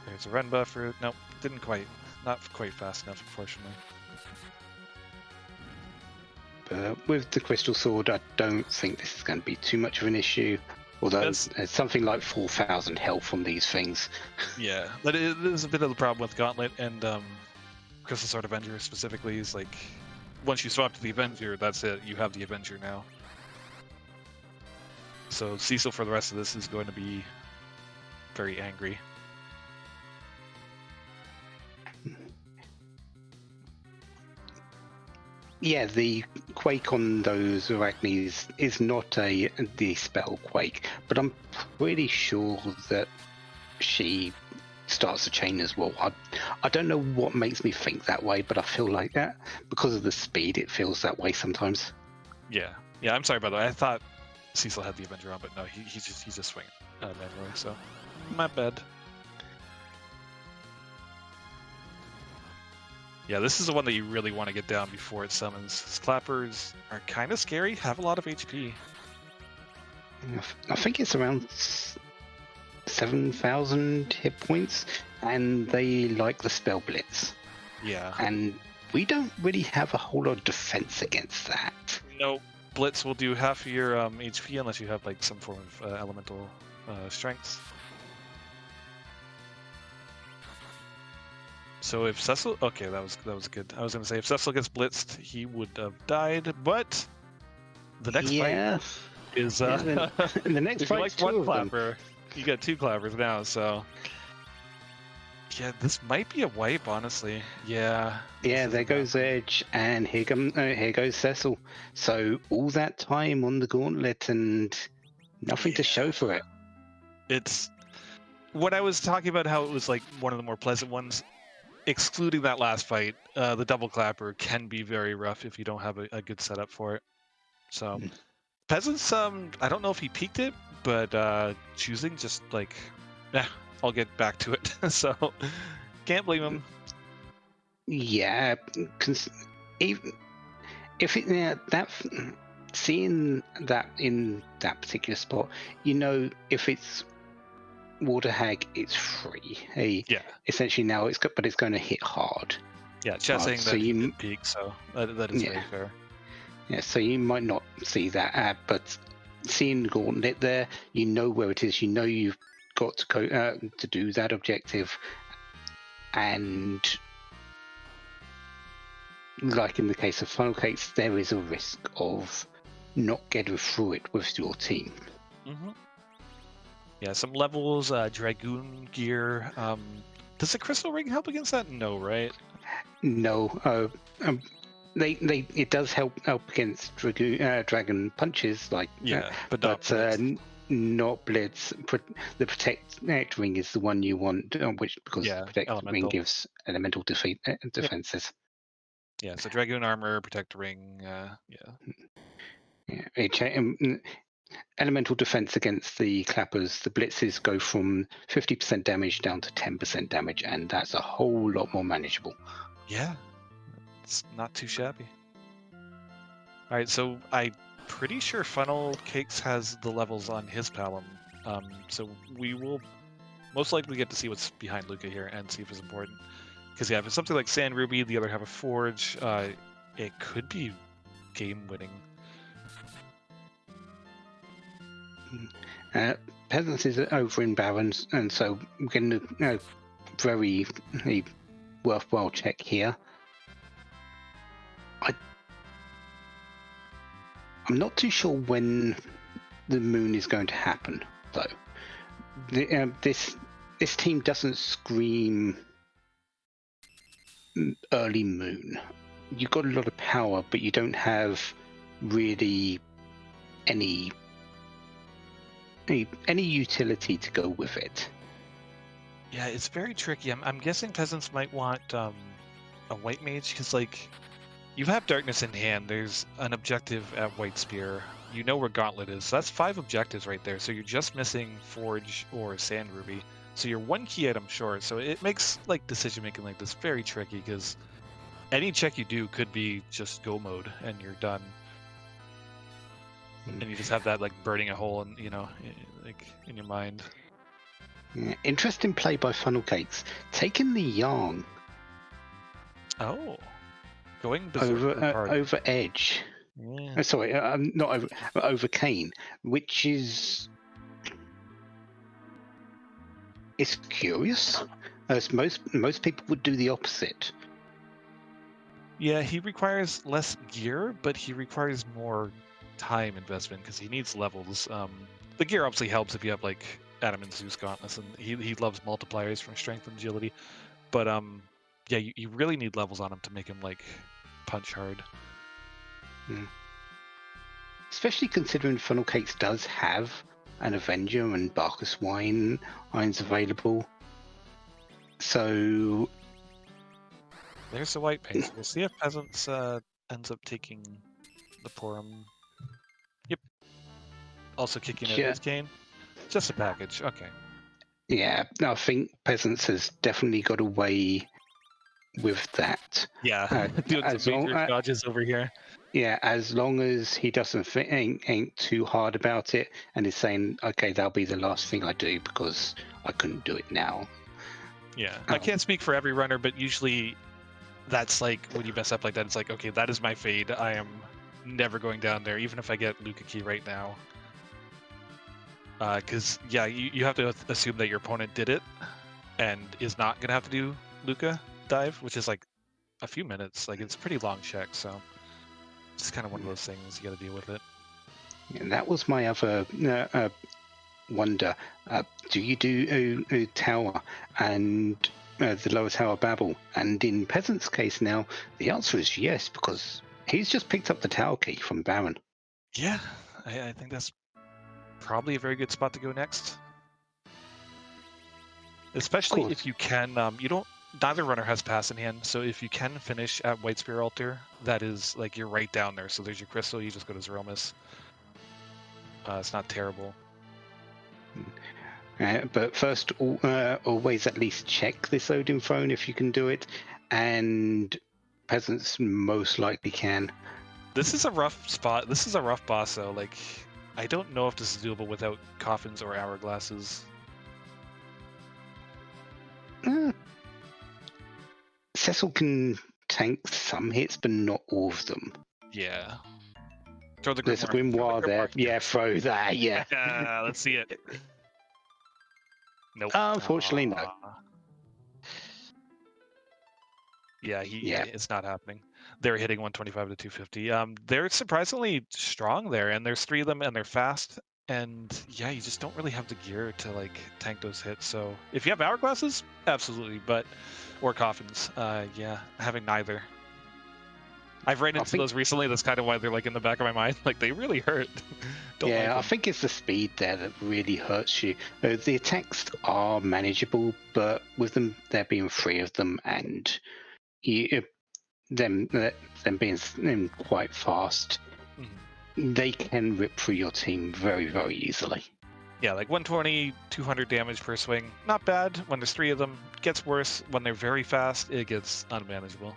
There's a run buffer. Nope, didn't quite. Not quite fast enough, unfortunately. But with the Crystal Sword, I don't think this is going to be too much of an issue. Although there's something like 4,000 health on these things. Yeah, but it is a bit of the problem with Gauntlet and Crystal Sword Avenger specifically. Is like, once you swap to the Avenger, that's it. You have the Avenger now. So Cecil for the rest of this is going to be very angry. Yeah, the Quake on those Arachnes is not the spell Quake, but I'm pretty sure that she starts the chain as well. I don't know what makes me think that way, but I feel like that because of the speed, it feels that way sometimes. Yeah, I'm sorry about that. I thought Cecil had the Avenger on, but no, he's just swinging manually. So my bad. Yeah, this is the one that you really want to get down before it summons. His clappers are kind of scary, have a lot of HP. I think it's around 7,000 hit points, and they like the spell blitz. Yeah. And we don't really have a whole lot of defense against that. No, blitz will do half of your HP unless you have like some form of elemental strengths. So if Cecil, okay, that was good. I was gonna say if Cecil gets blitzed, he would have died, but the next fight is the next fight. Like one clapper, you got two clappers now. So yeah, this might be a wipe, honestly. Yeah. Yeah, there goes Edge, and here goes Cecil. So all that time on the gauntlet and nothing to show for it. It's what I was talking about. How it was like one of the more pleasant ones. Excluding that last fight, the double clapper can be very rough if you don't have a good setup for it. So, Peasants, I don't know if he peaked it, but choosing just like, I'll get back to it. So, can't blame him. Yeah, even if seeing that in that particular spot, if it's Water Hag, it's free. Essentially now it's going to hit hard. Yeah, chat saying that you didn't peak, so that is very fair. Yeah, so you might not see that ad, but seeing Gauntlet there, you know where it is. You know you've got to go to do that objective, and like in the case of Funnelcakes, there is a risk of not getting through it with your team. Mm-hmm. Yeah, some levels, Dragoon gear. Does the Crystal Ring help against that? No, right? No. It does help against dragon punches, but not blitz. The protect ring is the one you want, because protect ring gives elemental defenses. Yeah, so Dragoon armor, protect ring. Elemental defense against the clappers, the blitzes go from 50% damage down to 10% damage, and that's a whole lot more manageable. Yeah, it's not too shabby. All right, so I'm pretty sure Funnelcakes has the levels on his Balamb, so we will most likely get to see what's behind Luca here and see if it's important. Because if it's something like Sand Ruby, the other have a Forge, it could be game-winning. Peasants is over in Barons, and so we're getting a very worthwhile check here. I'm not too sure when the moon is going to happen, though. This team doesn't scream early moon. You've got a lot of power, but you don't have really any utility to go with it. Yeah, it's very tricky. I'm guessing Peasants might want a White Mage, because like you have Darkness in hand. There's an objective at White Spear. You know where Gauntlet is. So that's 5 objectives right there. So you're just missing Forge or Sand Ruby. So you're 1 key item short. So it makes like decision making like this very tricky, because any check you do could be just go mode, and you're done. And you just have that like burning a hole in, like in your mind. Yeah. Interesting play by Funnelcakes, taking the yarn Oh, going over Edge. Yeah. Sorry, not over Kane, which is it's curious, as most people would do the opposite. Yeah, he requires less gear, but he requires more time investment because he needs levels. The gear obviously helps if you have like Adam and Zeus Gauntless, and he loves multipliers from strength and agility. But yeah, you really need levels on him to make him like punch hard. Especially considering Funnelcakes does have an Avenger and Barkus Wines available. So there's the white paste. We'll see if Peasants ends up taking the Porum. Yep. Also kicking out his Kane. Just a package. Okay. Yeah, I think Peasants has definitely got away with that. Yeah, doing some major dodges over here. Yeah, as long as he doesn't ain't too hard about it and is saying, okay, that'll be the last thing I do because I couldn't do it now. Yeah, I can't speak for every runner, but usually that's like when you mess up like that, it's like, okay, that is my fade. I am never going down there, even if I get Luca Key right now. Because, yeah, you have to assume that your opponent did it and is not going to have to do Luca dive, which is like a few minutes. Like, it's a pretty long check, so it's kind of one of those things. You got to deal with it. And that was my other wonder. Do you do Tower and the lower Tower Babel? And in Peasant's case now, the answer is yes, because he's just picked up the Tower Key from Baron. Yeah, I think that's probably a very good spot to go next. Especially if you can, neither runner has pass in hand, so if you can finish at White Spear Altar, that is, like, you're right down there. So there's your crystal, you just go to Zeromus. It's not terrible. But first, always at least check this Odin Throne if you can do it, and Peasants most likely can. This is a rough spot. This is a rough boss, though. Like, I don't know if this is doable without coffins or hourglasses. Cecil can tank some hits, but not all of them. Yeah. Throw the There's a grimoire there. Yeah, throw that. Yeah. Let's see it. Nope. Unfortunately, no. Yeah, it's not happening. They're hitting 125 to 250. They're surprisingly strong there, and there's 3 of them, and they're fast. And yeah, you just don't really have the gear to like tank those hits. So if you have hourglasses, absolutely, or coffins, yeah, having neither. I've ran into those recently. That's kind of why they're like in the back of my mind. Like they really hurt. I think it's the speed there that really hurts you. The attacks are manageable, but with them there being 3 of them and them being quite fast, they can rip through your team very, very easily. Yeah, like 120, 200 damage per swing. Not bad when there's 3 of them. Gets worse when they're very fast. It gets unmanageable.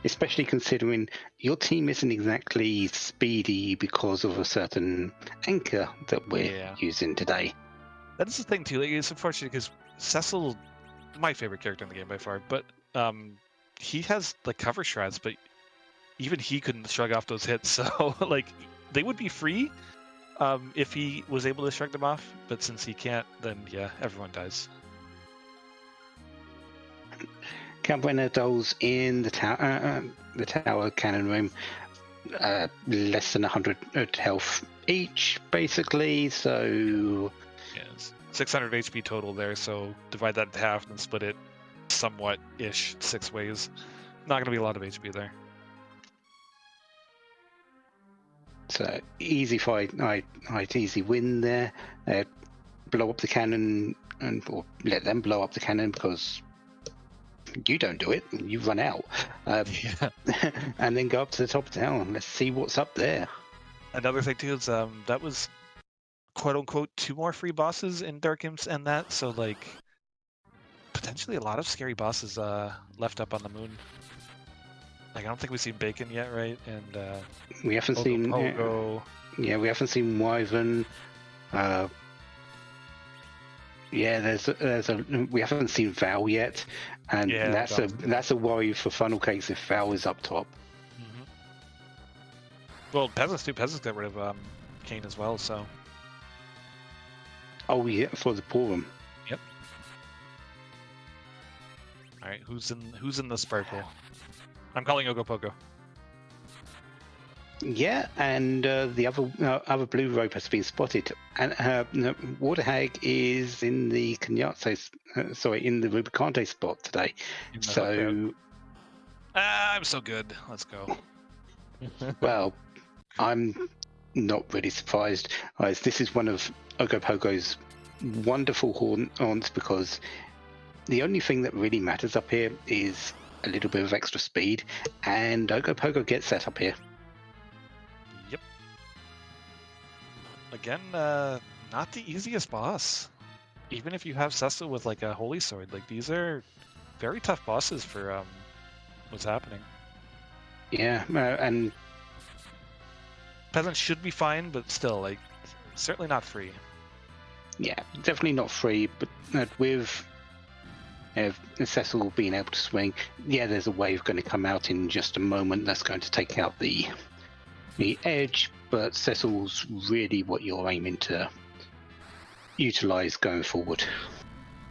Especially considering your team isn't exactly speedy because of a certain anchor that we're using today. That is the thing too. Like, it's unfortunate because Cecil, my favorite character in the game by far, but he has like cover shreds, but even he couldn't shrug off those hits. So like they would be free if he was able to shrug them off, but since he can't, then yeah, everyone dies. Cabrera dolls in the tower cannon room, less than 100 health each, basically. So yes, 600 HP total there. So divide that in half and split it somewhat-ish 6 ways. Not going to be a lot of HP there. So easy fight, easy win there. Blow up the cannon or let them blow up the cannon because you don't do it, you run out. And then go up to the top of town. Let's see what's up there. Another thing too is that was quote unquote 2 more free bosses in Dark Imps and that, so like potentially a lot of scary bosses left up on the moon. Like I don't think we've seen Bacon yet, right? And We haven't seen. Pogo. Yeah, we haven't seen Wyvern. Yeah, we haven't seen Val yet, and Yeah, that's a worry for Funnelcakes if Val is up top. Mm-hmm. Well, Peasants too. Peasants got rid of Kane as well, so. Oh yeah, for the Porum. Yep. All right, who's in the Sparkle? I'm calling Ogopogo. Yeah, and the other blue rope has been spotted, and Waterhag is in the in the Rubicante spot today. So, I'm so good. Let's go. well, I'm not really surprised, as this is one of Ogopogo's wonderful haunts, because the only thing that really matters up here is a little bit of extra speed, and Ogopogo gets that up here. Yep. Again, not the easiest boss. Even if you have Cecil with like a Holy Sword, like these are very tough bosses for what's happening. Yeah, and Peasants should be fine, but still, like, certainly not free. Yeah, definitely not free, but with Cecil being able to swing, yeah, there's a wave going to come out in just a moment that's going to take out the edge, but Cecil's really what you're aiming to utilize going forward.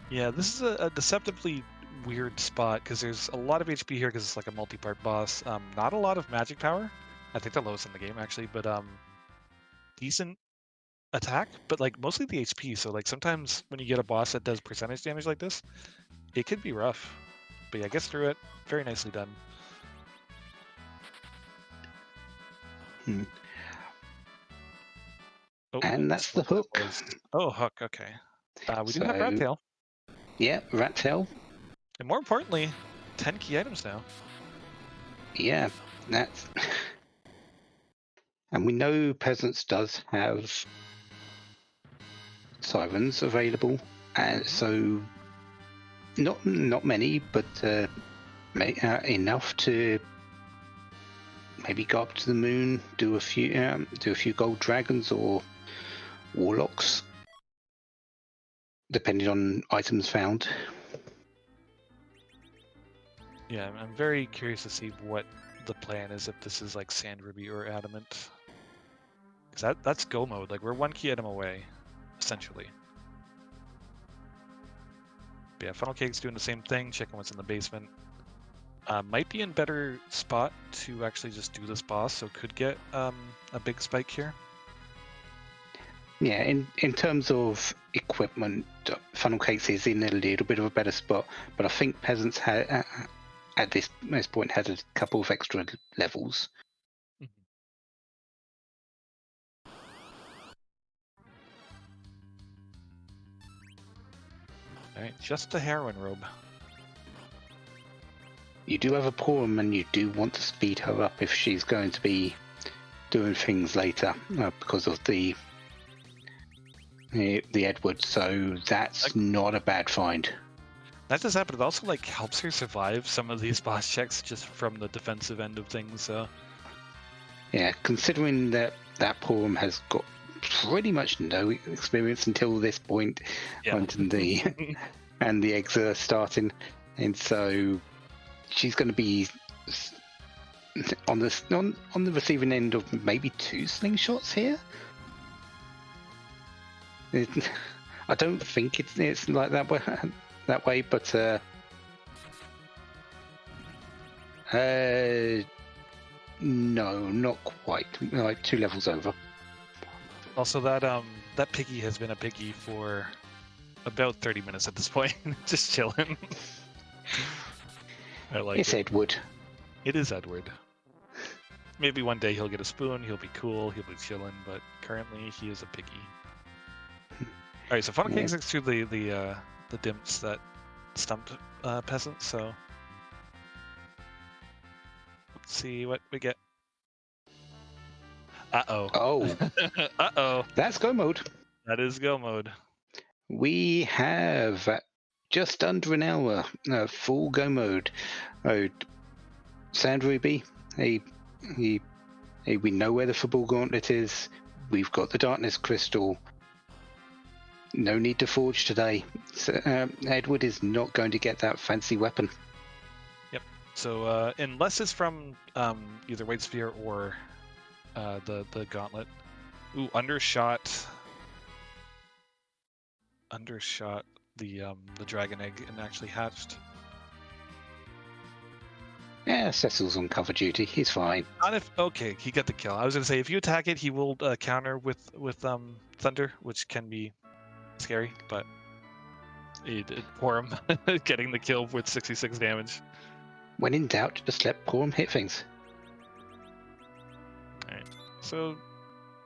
Yeah, this is a deceptively weird spot because there's a lot of HP here because it's like a multi-part boss. Not a lot of magic power. I think the lowest in the game actually, but decent attack, but like mostly the HP. So like sometimes when you get a boss that does percentage damage like this, it could be rough. But yeah, gets through it. Very nicely done. Oh, and that's the hook. Oh, hook. Okay. We do have Rat Tail. Yeah, Rat Tail. And more importantly, 10 key items now. Yeah, that's. And we know Peasants does have sirens available, and so not many, but enough to maybe go up to the moon, do a few gold dragons or warlocks, depending on items found. Yeah, I'm very curious to see what the plan is, if this is like Sand Ruby or Adamant. Because that's go mode. Like, we're one key item away, essentially. But yeah, Funnelcakes doing the same thing, checking what's in the basement. Might be in better spot to actually just do this boss, so could get a big spike here. Yeah, in terms of equipment, Funnelcakes is in a little bit of a better spot, but I think Peasants at this point had a couple of extra levels. Alright, just a heroin robe. You do have a Porum, and you do want to speed her up if she's going to be doing things later because of the Edward, so that's not a bad find. That does happen. It also like helps her survive some of these boss checks just from the defensive end of things. So yeah, considering that Porum has got pretty much no experience until this point, yeah. and the eggs are starting, and so she's going to be on the receiving end of maybe 2 slingshots here. I don't think it's like that way, but no, not quite. Like 2 levels over. Also, that piggy has been a piggy for about 30 minutes at this point, just chilling. I like it's Edward. It is Edward. Maybe one day he'll get a spoon. He'll be cool. He'll be chilling. But currently, he is a piggy. All right, so Funnelcakes thinks through the dimps that stumped Peasants. So let's see what we get. Uh-oh. Oh. Uh-oh. That's go mode. That is go mode. We have just under an hour full go mode. Sand Ruby, we know where the football gauntlet is. We've got the darkness crystal. No need to forge today. So, Edward is not going to get that fancy weapon. So unless it's from either White Sphere or the gauntlet. Ooh, undershot the dragon egg and actually hatched. Yeah, Cecil's on cover duty. He's fine. Not if okay, he got the kill. I was gonna say if you attack it, he will counter with thunder, which can be scary, but it poor him getting the kill with 66 damage. When in doubt, just let Porum hit things. Alright. So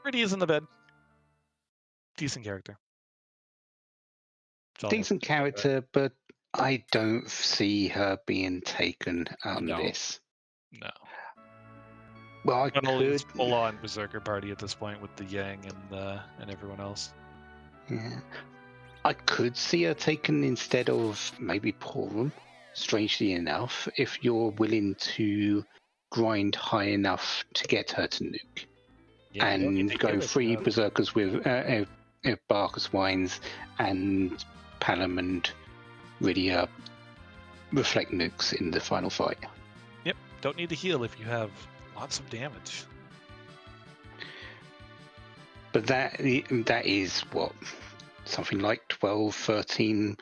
Pretty is in the bed. Decent character. Decent character, but I don't see her being taken on this. No. Well, I Funnel's could full on Berserker party at this point with the Yang and everyone else. Yeah. I could see her taken instead of maybe Porum, strangely enough, if you're willing to grind high enough to get her to nuke. Yeah, and go 3 Berserkers with Barkus Wines and Balamb and Rydia reflect nukes in the final fight. Yep, don't need to heal if you have lots of damage. But that is what, something like 12, 13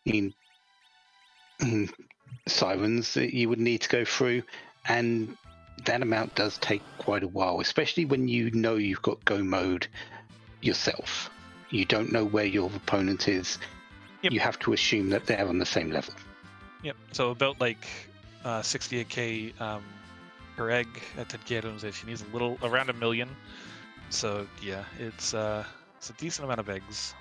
in sirens that you would need to go through, and that amount does take quite a while, especially when you know you've got go mode yourself. You don't know where your opponent is. Yep. You have to assume that they're on the same level. Yep, so about like 68k per egg at 10k optimization. Needs around 1 million. So yeah, it's a decent amount of eggs.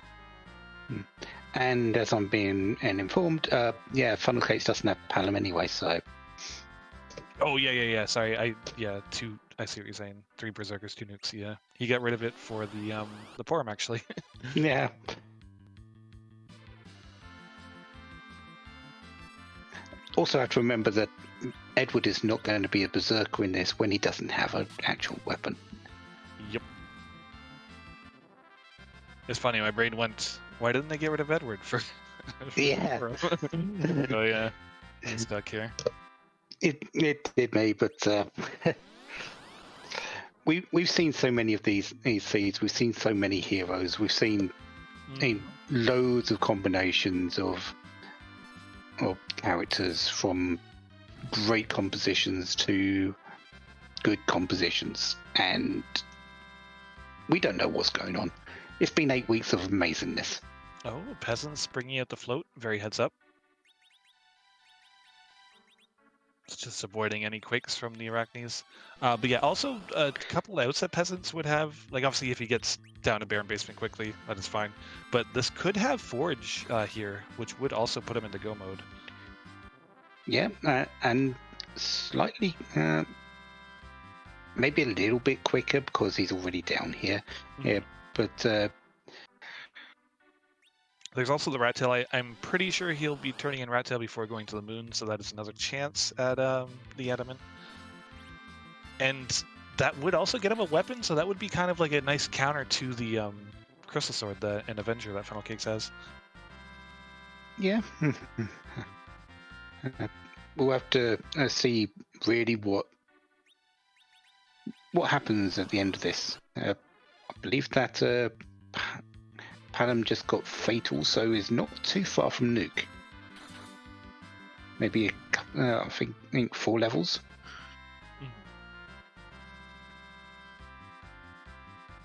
And as I'm being informed, Funnelcakes doesn't have Balamb anyway, so. Oh yeah. Sorry, I see what you're saying. 3 Berserkers, 2 nukes. Yeah, he got rid of it for the Porum actually. Yeah. Also, have to remember that Edward is not going to be a Berserker in this when he doesn't have an actual weapon. Yep. It's funny. My brain went, why didn't they get rid of Edward for? Yeah. Oh yeah, I'm stuck here. It may, but we've seen so many of these feeds. We've seen so many heroes. We've seen loads of combinations of characters, from great compositions to good compositions, and we don't know what's going on. It's been 8 weeks of amazingness. Oh, peasants bringing out the float. Very heads up. It's just avoiding any quakes from the Arachnes. But yeah, also a couple outs that peasants would have. Like obviously, if he gets down to Baron Basement quickly, that is fine. But this could have Forge here, which would also put him into go mode. Yeah, and slightly, maybe a little bit quicker because he's already down here. Mm-hmm. Yeah, but there's also the Rat Tail. I'm pretty sure he'll be turning in Rat Tail before going to the moon, so that is another chance at the Adamant. And that would also get him a weapon, so that would be kind of like a nice counter to the Crystal Sword an Avenger that Funnelcakes has. Yeah. We'll have to see really what happens at the end of this. I believe that Balamb just got Fatal, so is not too far from Nuke. Maybe I think 4 levels.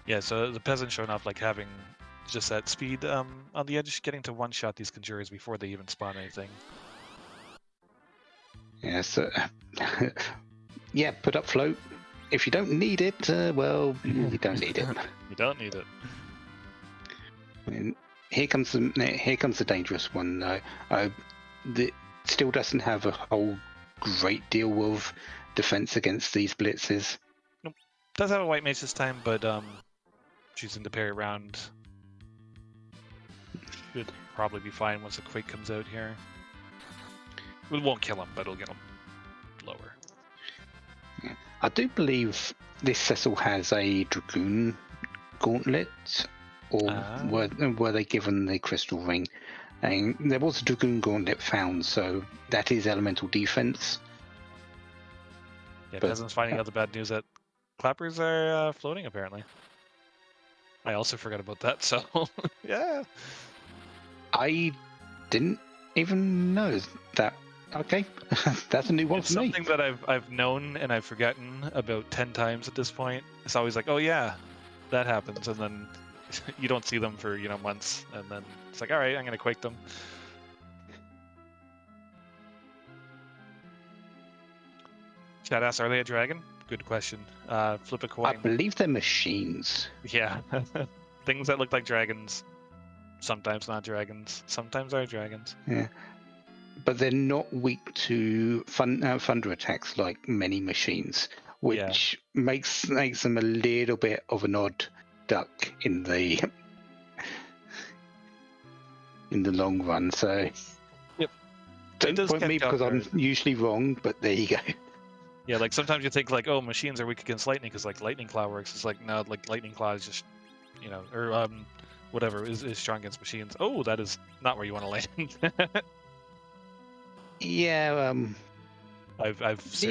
Yeah, so the peasant showing off like having just that speed on the edge, getting to one-shot these Conjurers before they even spawn anything. Yeah, so yeah, put up float. If you don't need it, well, you don't need it. You don't need it. And here comes the dangerous one, though. That still doesn't have a whole great deal of defense against these blitzes. Nope. Does have a white mage this time, but choosing to parry around should probably be fine once the quake comes out here. It won't kill him, but it'll get him lower. I do believe this Cecil has a Dragoon Gauntlet, or were they given the Crystal Ring? And there was a Dragoon Gauntlet found, so that is elemental defense. Yeah, Peasant's finding out the bad news that clappers are floating, apparently. I also forgot about that, so yeah. I didn't even know that. Okay, that's a new one for me. It's something that I've known and I've forgotten about 10 times at this point. It's always like, oh yeah, that happens, and then you don't see them for months, and then it's like, all right, I'm gonna quake them. Chat asks, are they a dragon? Good question. Flip a coin. I believe they're machines. Yeah, things that look like dragons. Sometimes not dragons. Sometimes are dragons. Yeah, but they're not weak to thunder attacks like many machines, which makes them a little bit of an odd duck in the long run. So don't point me because I'm usually wrong, but there you go. Yeah, like sometimes you think like, oh, machines are weak against lightning because like lightning claw works. It's like no, like lightning claw is just, or whatever is strong against machines. Oh, that is not where you want to land. Yeah, I've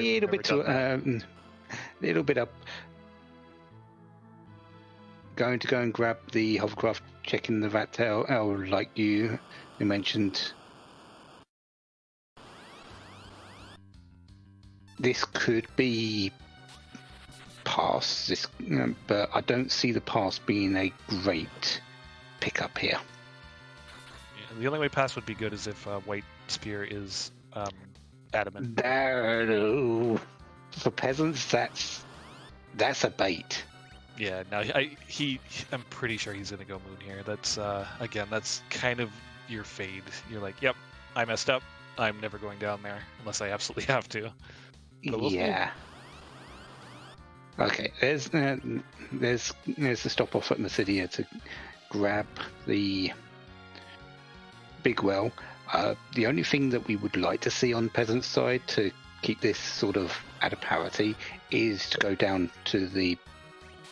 little bit up. Going to go and grab the hovercraft, checking the rat tail, like you mentioned. This could be pass, but I don't see the pass being a great pickup here. Yeah, the only way pass would be good is if White Spear is adamant. No, for Peasants, that's a bait. Yeah, no, I'm pretty sure he's gonna go Moon here. That's again, that's kind of your fade. You're like, yep, I messed up. I'm never going down there unless I absolutely have to. Yeah. Okay, there's the stop off at Massidia to grab the big well. The only thing that we would like to see on Peasant's side to keep this sort of at a parity is to go down to the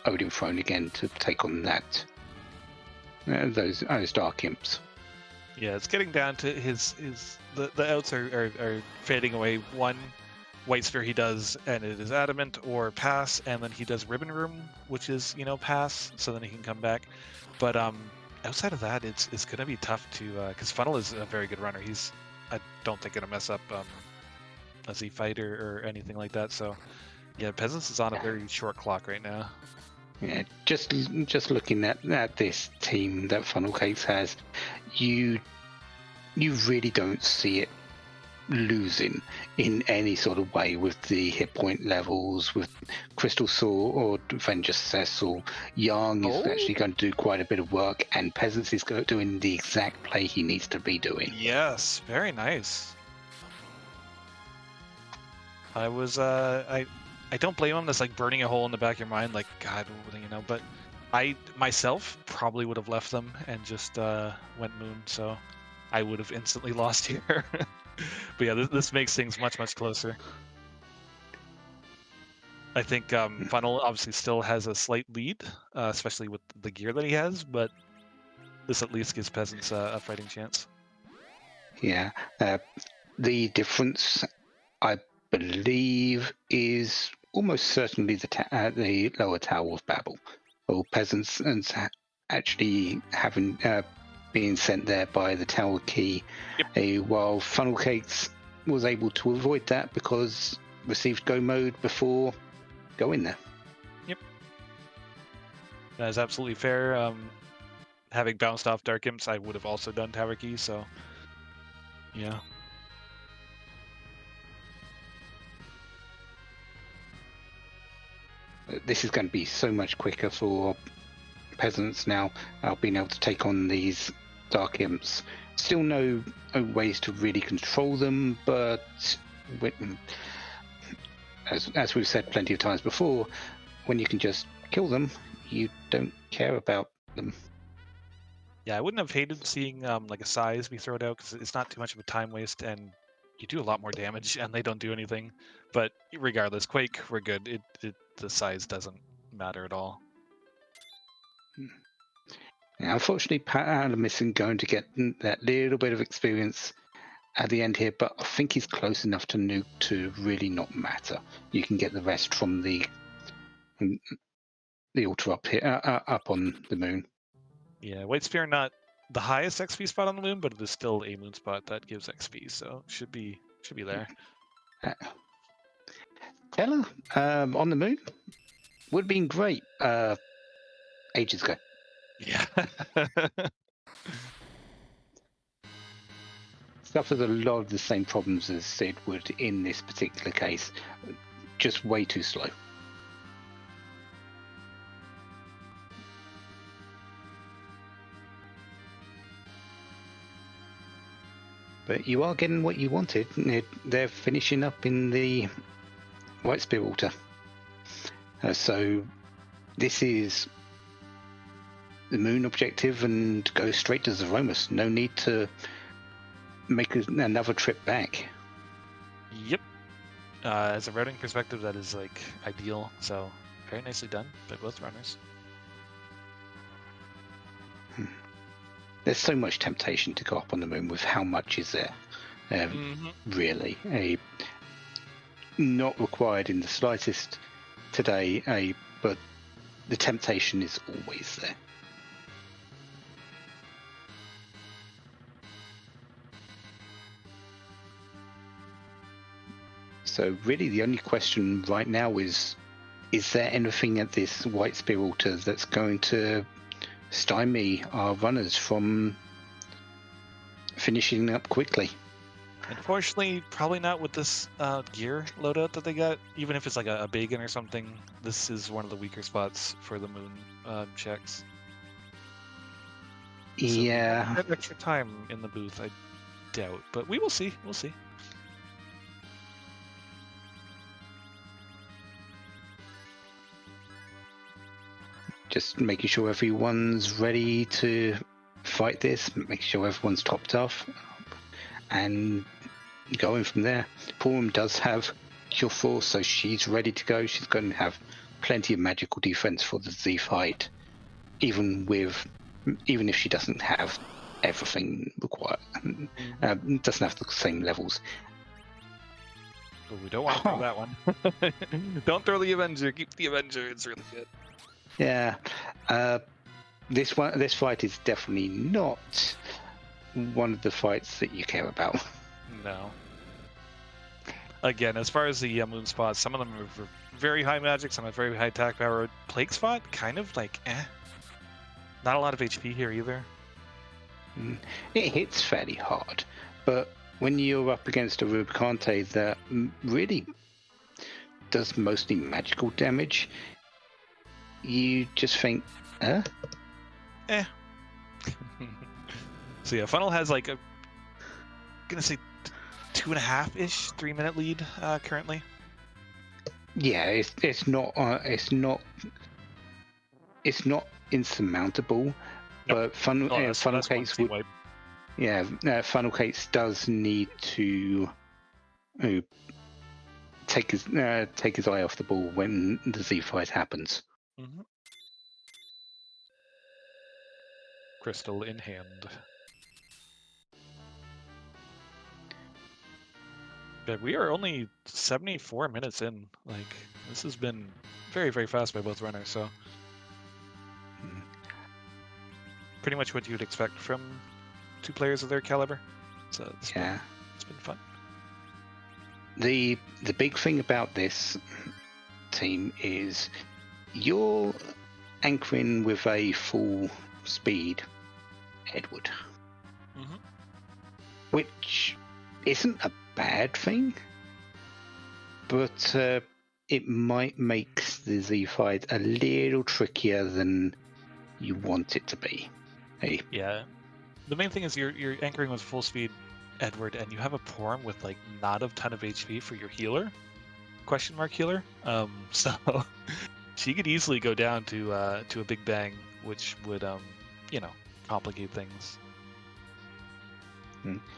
Odin Throne again to take on that those Dark Imps. Yeah, it's getting down to the outs are fading away. One White Spear he does, and it is adamant or pass, and then he does Ribbon Room, which is pass, so then he can come back. But outside of that, it's gonna be tough to because Funnel is a very good runner. He's I don't think gonna mess up a Z fighter or anything like that. So yeah, Peasants is on a very short clock right now. Yeah, just looking at this team that Funnelcakes has, you really don't see it losing in any sort of way with the hit point levels. With Crystal Saw or Avenger Cecil, Young is actually going to do quite a bit of work, and Peasants is doing the exact play he needs to be doing. Yes, very nice. I was I don't blame him. That's like burning a hole in the back of your mind, like God, but I myself probably would have left them and just went Moon, so I would have instantly lost here. But yeah, this makes things much closer. I think Funnel obviously still has a slight lead, especially with the gear that he has, but this at least gives Peasants a fighting chance. Yeah, the difference, I believe, is almost certainly the lower Tower of Babel. Well, Peasants actually having being sent there by the Tower Key, while Funnelcakes was able to avoid that because received go mode before going there. Yep, that is absolutely fair. Having bounced off Dark Imps, I would have also done Tower Key, so yeah. This is going to be so much quicker for Peasants now, being able to take on these Dark Imps. Still no ways to really control them, but as we've said plenty of times before, when you can just kill them, you don't care about them. Yeah, I wouldn't have hated seeing like a size be thrown out because it's not too much of a time waste, and you do a lot more damage, and they don't do anything. But regardless, Quake, we're good. The size doesn't matter at all. Now, unfortunately, Balamb isn't going to get that little bit of experience at the end here, but I think he's close enough to nuke to really not matter. You can get the rest from the altar up here, up on the moon. Yeah, White Spear not the highest XP spot on the moon, but it is still a moon spot that gives XP, so should be there. Teller on the moon would have been great ages ago. Yeah. Suffers a lot of the same problems as Sid would in this particular case, just way too slow. But you are getting what you wanted. They're finishing up in the White Spear altar. So this is the moon objective and go straight to Zeromus. No need to make another trip back. Yep. As a routing perspective, that is like ideal. So very nicely done by both runners. There's so much temptation to go up on the moon with how much is there. Really, not required in the slightest today. But the temptation is always there. So really the only question right now is there anything at this White Spear altar that's going to stymie our runners from finishing up quickly? Unfortunately, probably not with this gear loadout that they got. Even if it's like a Bagan or something, this is one of the weaker spots for the moon checks. So yeah. That extra time in the booth, I doubt. But we will see. We'll see. Just making sure everyone's ready to fight this, make sure everyone's topped off, and going from there. Purim does have Cure Force, so she's ready to go. She's going to have plenty of magical defense for the Z fight, even if she doesn't have everything required, doesn't have the same levels. But we don't want to throw that one. Don't throw the Avenger. Keep the Avenger. It's really good. Yeah, this fight is definitely not one of the fights that you care about. No. Again, as far as the moon spots, some of them are very high magic, some have very high attack power. Plague spot, kind of like Not a lot of HP here either. It hits fairly hard, but when you're up against a Rubicante that really does mostly magical damage, you just think, So yeah, Funnel has like I'm gonna say 2.5-ish 3-minute lead currently. Yeah, it's not insurmountable, but Funnelcakes would. Yeah, Funnelcakes does need to take his eye off the ball when the Z fight happens. Mm-hmm. Crystal in hand. But we are only 74 minutes in. Like, this has been very, very fast by both runners, so pretty much what you'd expect from two players of their caliber. So it's been fun. The big thing about this team is you're anchoring with a full speed Edward, which isn't a bad thing, but it might make the Z fight a little trickier than you want it to be. Hey. Yeah, the main thing is you're anchoring with full speed Edward, and you have a Purim with like not a ton of HP for your healer, question mark healer. So she could easily go down to a big bang, which would complicate things.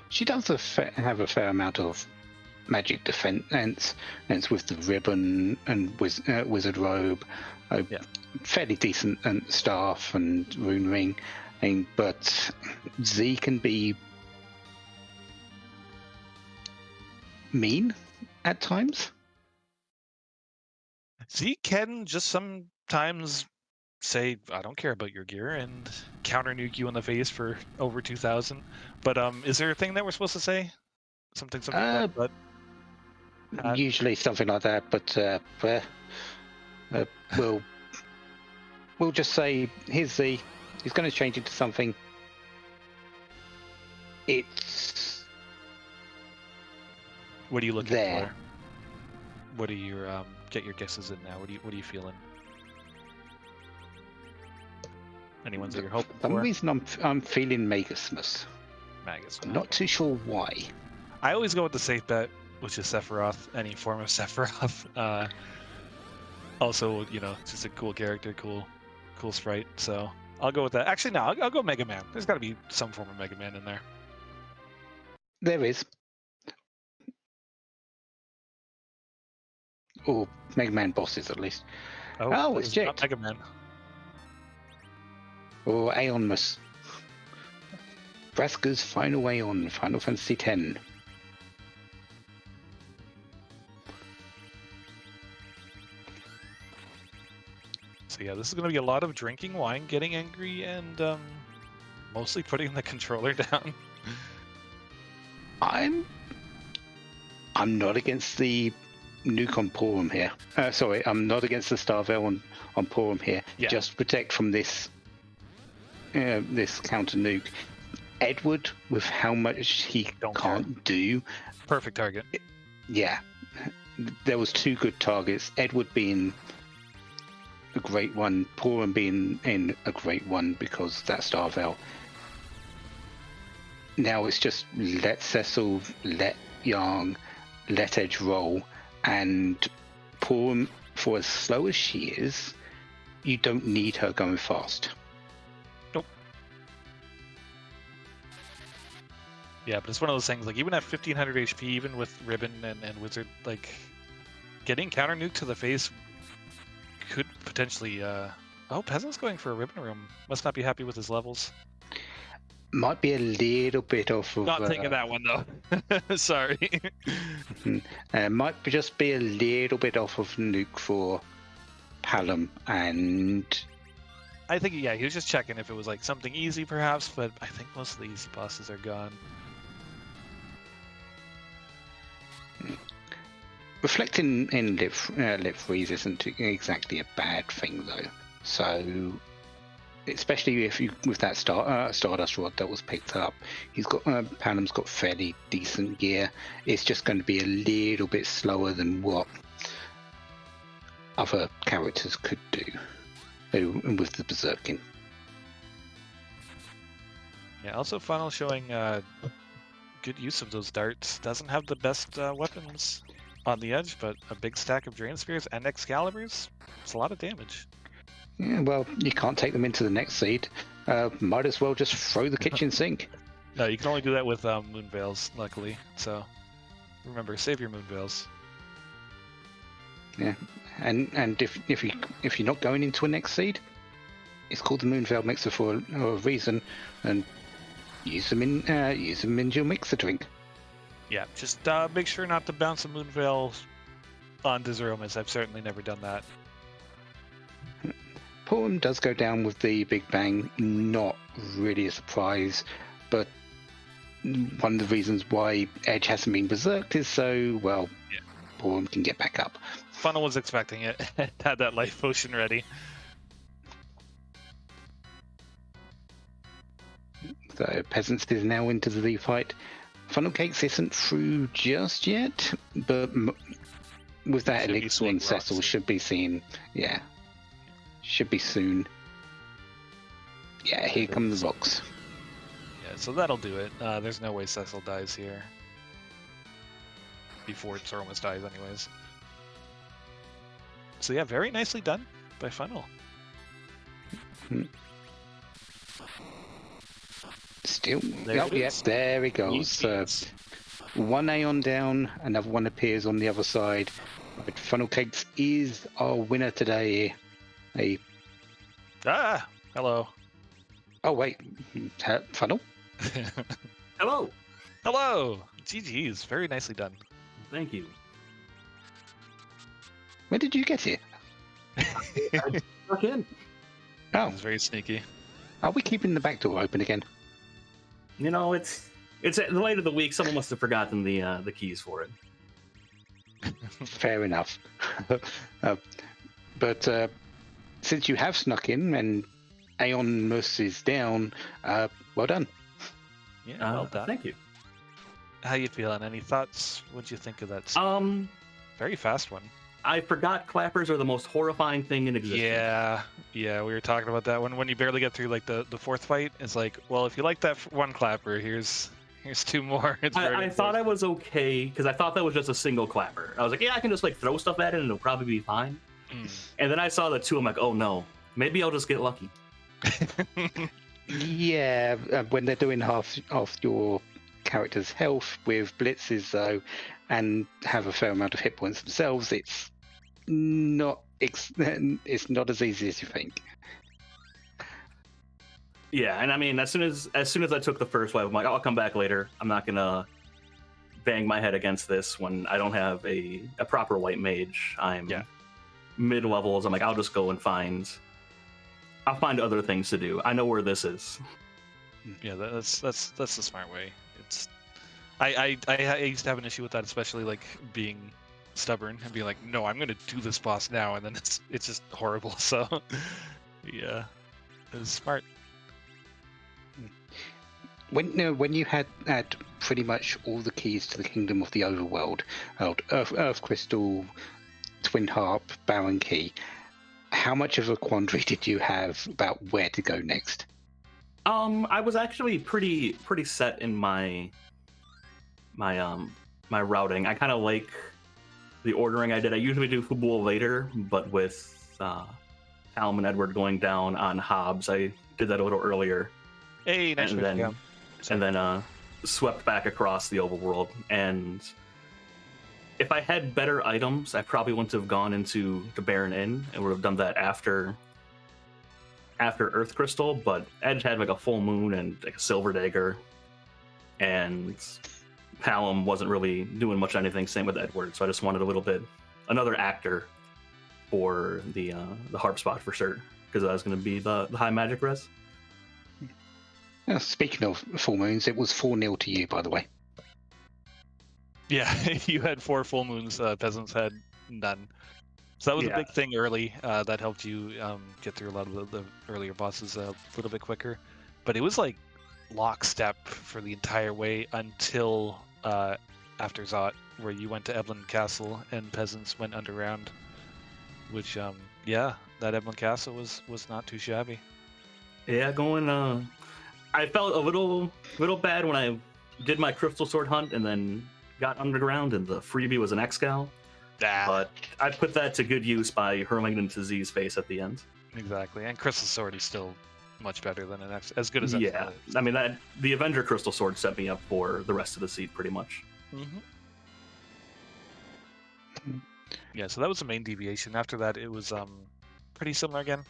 She does have a fair amount of magic defense, and with the ribbon and wizard robe, fairly decent staff and rune ring, but Z can be mean at times. Z can just sometimes say, I don't care about your gear, and counter nuke you in the face for over 2,000. But is there a thing that we're supposed to say? Something but usually something like that, but we'll just say, here's Z. He's going to change it to something. It's what are you looking there. for? What are your get your guesses in now? What are you feeling? Any ones that you're hoping for? For some reason, I'm feeling Magus. I'm not too sure why. I always go with the safe bet, which is Sephiroth. Any form of Sephiroth. Also, just a cool character, cool sprite. So I'll go with that. Actually, no, I'll go Mega Man. There's got to be some form of Mega Man in there. There is. Or Mega Man bosses, at least. Oh, it's Jet. Mega Man. Or Aeonmus. Braska's final Aeon, Final Fantasy X. So yeah, this is going to be a lot of drinking wine, getting angry, and mostly putting the controller down. I'm not against the nuke on Porum here. Sorry, I'm not against the Starvel on Porum here. Yeah. Just protect from this counter nuke. Edward, with how much he can't do. Perfect target. Yeah. There was two good targets. Edward being a great one, Porum being in a great one because that's Starvel. Now it's just let Cecil, let Yang, let Edge roll, and Porum, for as slow as she is, you don't need her going fast. Nope. Yeah, but it's one of those things, like, even at 1500 HP, even with Ribbon and Wizard, like, getting counter nuke to the face could potentially, Oh, Peasant's going for a Ribbon Room. Must not be happy with his levels. Might be a little bit off of... Not taking that one, though. Sorry. Might just be a little bit off of nuke for Balamb, and... I think, yeah, he was just checking if it was, like, something easy, perhaps, but I think most of the easy bosses are gone. Reflecting in lip freeze isn't exactly a bad thing, though. So, especially if you with that Stardust Rod that was picked up, Balamb's got fairly decent gear. It's just going to be a little bit slower than what other characters could do with the Berserking. Yeah, also Funnel showing good use of those darts. Doesn't have the best weapons on the edge, but a big stack of Drain Spears and Excaliburs. It's a lot of damage. Yeah, well, you can't take them into the next seed. Might as well just throw the kitchen sink. No, you can only do that with Moonveils, luckily. So remember, save your Moonveils. Yeah, and if you're not going into a next seed, it's called the Moonveil Mixer for a reason, and use them in your mixer drink. Yeah, just make sure not to bounce a Moonveil onto Zeromus. I've certainly never done that. Porum does go down with the Big Bang, not really a surprise, but one of the reasons why Edge hasn't been berserked is so, well, Porum can get back up. Funnel was expecting it. Had that life potion ready. So Peasants is now into the Z fight. Funnelcakes isn't through just yet, but with that Elixir and Cecil should be seen. Yeah. Should be soon. Yeah, here come the rocks. Yeah, so that'll do it. There's no way Cecil dies here. Before Zeromus dies, anyways. So yeah, very nicely done by Funnel. Still, There oh, it yeah, is. there it goes. One Aeon down, another one appears on the other side. Right, Funnelcakes is our winner today. Hello. Oh wait, Funnel. Hello. Hello. GG's. Very nicely done. Thank you. Where did you get here? Look in. Oh, It's very sneaky. are we keeping the back door open again? You know, it's at the late of the week. Someone must have forgotten the keys for it. Fair enough. But since you have snuck in and Aeon Mus is down, well done. Yeah, well done. Thank you. How you feeling? Any thoughts? What'd you think of that? Very fast one. I forgot clappers are the most horrifying thing in existence. Yeah, we were talking about that when you barely get through like the fourth fight. It's like, well, if you like that one clapper, here's two more. I thought I was okay because I thought that was just a single clapper. I was like, yeah, I can just like throw stuff at it and it'll probably be fine. And then I saw the two. I'm like, oh no, maybe I'll just get lucky. Yeah, when they're doing half your character's health with blitzes though, and have a fair amount of hit points themselves, it's not as easy as you think. Yeah, and I mean, as soon as I took the first wave, I'm like, I'll come back later. I'm not gonna bang my head against this when I don't have a proper white mage. I'm mid levels. I'm like, I'll just go and I'll find other things to do. I know where this is. Yeah, that's the smart way. It's I used to have an issue with that, especially like being stubborn and being like, no, I'm gonna do this boss now, and then it's just horrible. So yeah, it was smart. When you had pretty much all the keys to the kingdom of the overworld, Earth Crystal, Twin Harp, Baron Key, how much of a quandary did you have about where to go next? I was actually pretty set in my routing. I kind of like the ordering I did. I usually do Fubul later, but with Balamb and Edward going down on Hobbs, I did that a little earlier. Hey, nice and then swept back across the overworld. And if I had better items, I probably wouldn't have gone into the Baron Inn and would have done that after Earth Crystal. But Edge had like a full moon and like a silver dagger, and Balamb wasn't really doing much anything. Same with Edward. So I just wanted another actor for the harp spot for sure, because that was going to be the high magic res. Speaking of full moons, it was 4-0 to you, by the way. Yeah, you had 4 full moons. Peasants had none. So that was a big thing early. That helped you get through a lot of the earlier bosses a little bit quicker. But it was like lockstep for the entire way until after Zot, where you went to Eblan Castle and Peasants went underground. Which, that Eblan Castle was not too shabby. Yeah, I felt a little bad when I did my Crystal Sword hunt and then got underground and the freebie was an Excal. But I put that to good use by hurling it into Z's face at the end. Exactly, and Crystal Sword is still much better than as good as Yeah, I mean the Avenger Crystal Sword set me up for the rest of the seed pretty much. Yeah, so that was the main deviation. After that, it was pretty similar again.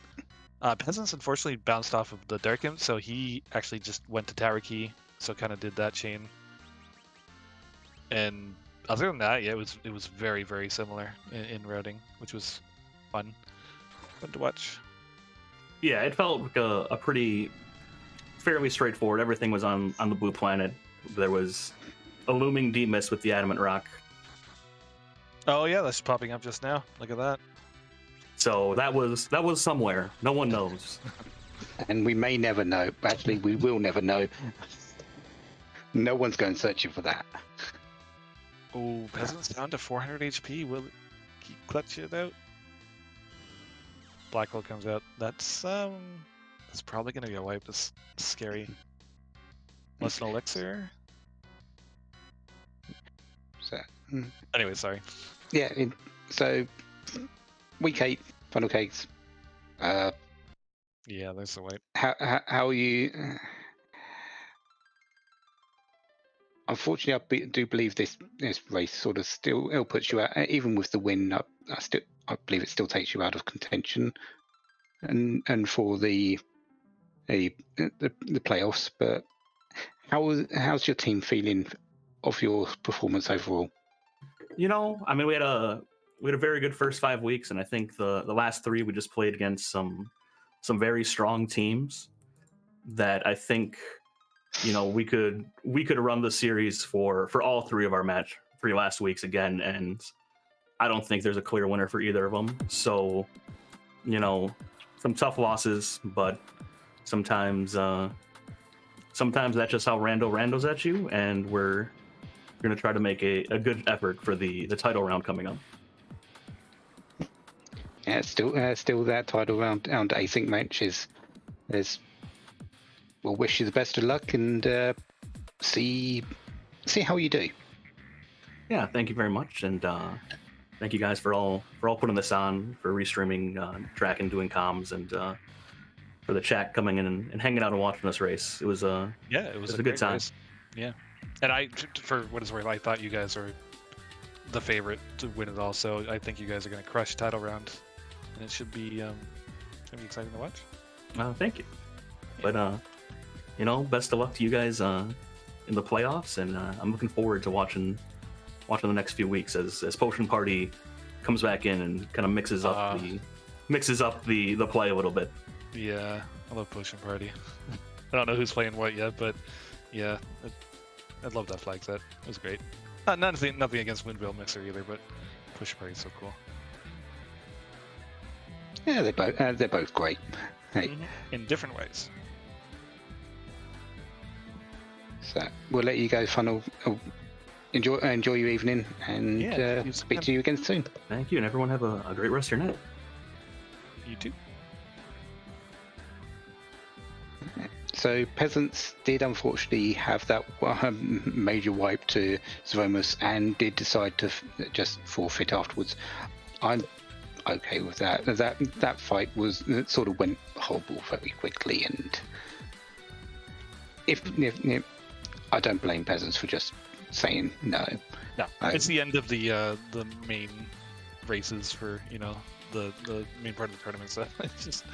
Peasants unfortunately bounced off of the Dark Imp, so he actually just went to Tower Key, so kind of did that chain. And other than that, yeah, it was very, very similar in routing, which was fun to watch. Yeah, it felt like a pretty fairly straightforward. Everything was on the blue planet. There was a looming deep mist with the adamant rock. Oh yeah, that's popping up just now. Look at that. So that was somewhere. No one knows. And we may never know. Actually, we will never know. No one's going searching for that. Oh, Peasants down to 400 HP. Will it keep clutching it out? Black hole comes out. That's probably gonna be a wipe. That's scary. Less an elixir. So, anyway, sorry. Yeah. So week 8, Funnelcakes. Yeah, there's the wipe. How are you? unfortunately, I do believe this race sort of still puts you out, even with the win. I believe it still takes you out of contention, and for the playoffs. But how's your team feeling of your performance overall? I mean, we had a very good first 5 weeks, and I think the last 3 we just played against some very strong teams that I think we could run the series for all 3 of our 3 last weeks again, and I don't think there's a clear winner for either of them. So some tough losses, but sometimes that's just how randos at you, and we're going to try to make a good effort for the title round coming up. Yeah, still that title round async match is. We'll wish you the best of luck and see how you do. Yeah, thank you very much, and thank you guys for all putting this on, for restreaming track and doing comms, and for the chat coming in and hanging out and watching this race. It was a good time. Race. Yeah, and for what it's worth, I thought you guys are the favorite to win it all. So I think you guys are going to crush title round, and it should be exciting to watch. Thank you. Yeah. But best of luck to you guys in the playoffs, and I'm looking forward to watching the next few weeks as Potion Party comes back in and kind of mixes up the play a little bit. Yeah, I love Potion Party. I don't know who's playing what yet, but yeah, I love that flag set. It was great. Nothing against Moonveil Mixer either, but Potion Party is so cool. Yeah, they're both great. Hey. In different ways. So we'll let you go, Funnel. Enjoy your evening, and speak to you again soon. Thank you, and everyone have a great rest of your night. You too. So Peasants did unfortunately have that major wipe to Zvomus and did decide to just forfeit afterwards. I'm okay with that. That fight sort of went horrible very quickly, and if I don't blame Peasants for just saying no. No, it's the end of the main races for the main part of the tournament. So just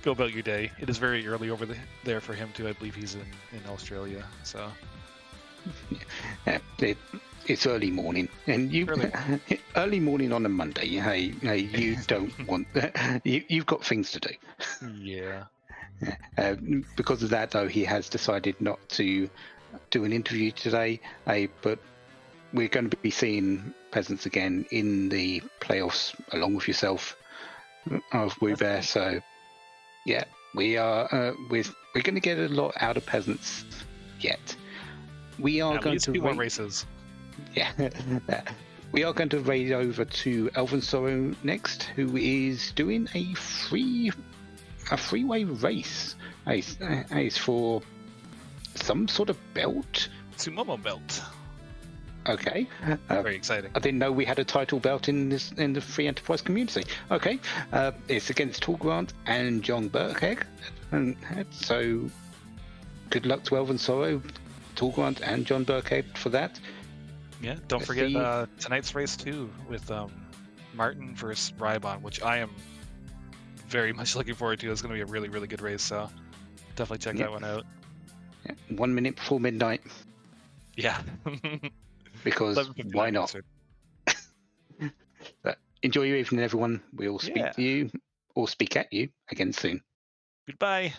go about your day. It is very early over there for him too. I believe he's in Australia. So yeah, it's early morning, and early morning on a Monday. Hey, you don't want you've got things to do. Yeah. Because of that, though, he has decided not to do an interview today. But we're going to be seeing Peasants again in the playoffs along with yourself of Wombat. So yeah, we are we're going to get a lot out of Peasants yet. We are going to more races. Yeah. We are going to raid over to Elven Sorrow next, who is doing a freeway race. It's for some sort of belt. Sumomo belt. Okay. Very exciting. I didn't know we had a title belt in the free enterprise community. Okay. It's against Torgrant and John Burkegg. And so good luck to Elven Sorrow, Torgrant and John Burkegg for that. Yeah, don't forget tonight's race too with Martin versus Rybon, which I am very much looking forward to. It's going to be a really, really good race, so definitely check that one out. Yeah. 1 minute before midnight. Yeah. Because why not? But enjoy your evening, everyone. We'll speak to you or speak at you again soon. Goodbye.